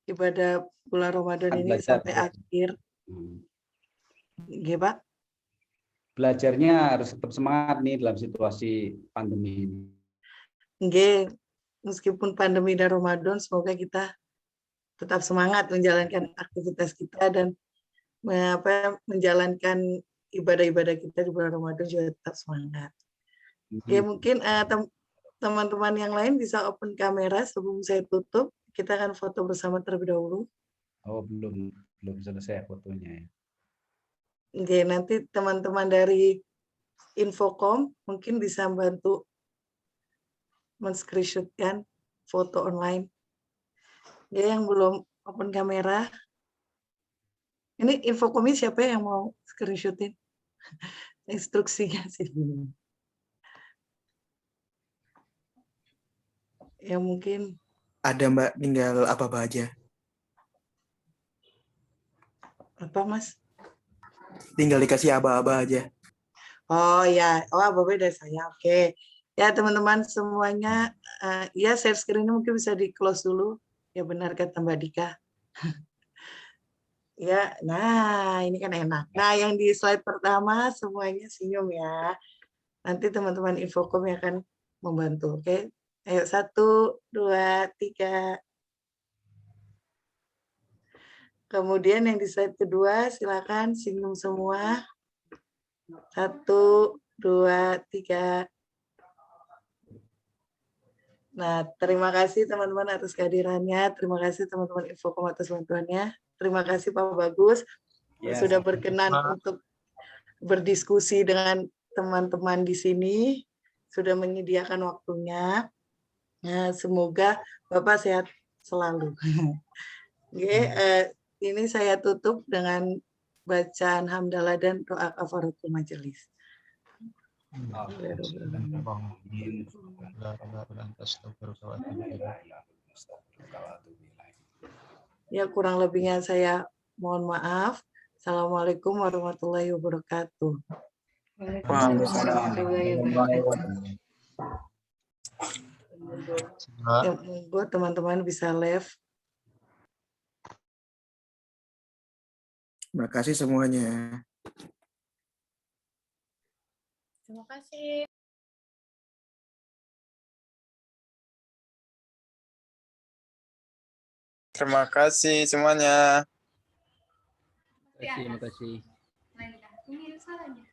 S2: ibadah bulan Ramadan ini sampai akhir. Oke, Pak.
S5: Belajarnya harus tetap semangat nih dalam situasi pandemi ini.
S2: Oke, meskipun pandemi dan Ramadan, semoga kita tetap semangat menjalankan aktivitas kita dan menjalankan ibadah-ibadah kita di bulan Ramadan juga tetap semangat. Oke, mungkin teman-teman yang lain bisa open kamera sebelum saya tutup. Kita akan foto bersama terlebih dahulu.
S5: Oh, belum selesai fotonya ya.
S2: Oke, nanti teman-teman dari Infokom mungkin bisa bantu men-screenshotkan foto online. Ya, yang belum open kamera. Ini Infokomnya siapa yang mau screenshotin? Instruksinya sih. Ya mungkin.
S3: Ada Mbak, tinggal apa aja.
S2: Apa Mas?
S3: Tinggal dikasih aba-aba aja.
S2: Oh ya, aba-aba dari saya. Oke. Ya teman-teman semuanya, ya share screen-nya mungkin bisa di close dulu. Ya benar kata Mbak Dika. Ya, nah ini kan enak. Nah yang di slide pertama semuanya senyum ya. Nanti teman-teman Infokom yang akan membantu. Oke, ayo 1, 2, 3. Kemudian yang di slide kedua silakan senyum semua. 1, 2, 3. Nah, terima kasih teman-teman atas kehadirannya. Terima kasih teman-teman Infokom atas bantuannya. Terima kasih Pak Bagus
S5: Ya,
S2: sudah berkenan untuk berdiskusi dengan teman-teman di sini, sudah menyediakan waktunya. Nah, semoga Bapak sehat selalu. Oke, ini saya tutup dengan bacaan hamdalah dan doa kafaratul majelis. Ya, kurang lebihnya saya mohon maaf. Assalamualaikum warahmatullahi wabarakatuh.
S4: Waalaikumsalam warahmatullahi wabarakatuh.
S2: Ya, monggo teman-teman bisa live.
S3: Terima kasih semuanya.
S6: Terima kasih.
S7: Terima kasih semuanya.
S1: Terima kasih.
S6: Ini salahnya.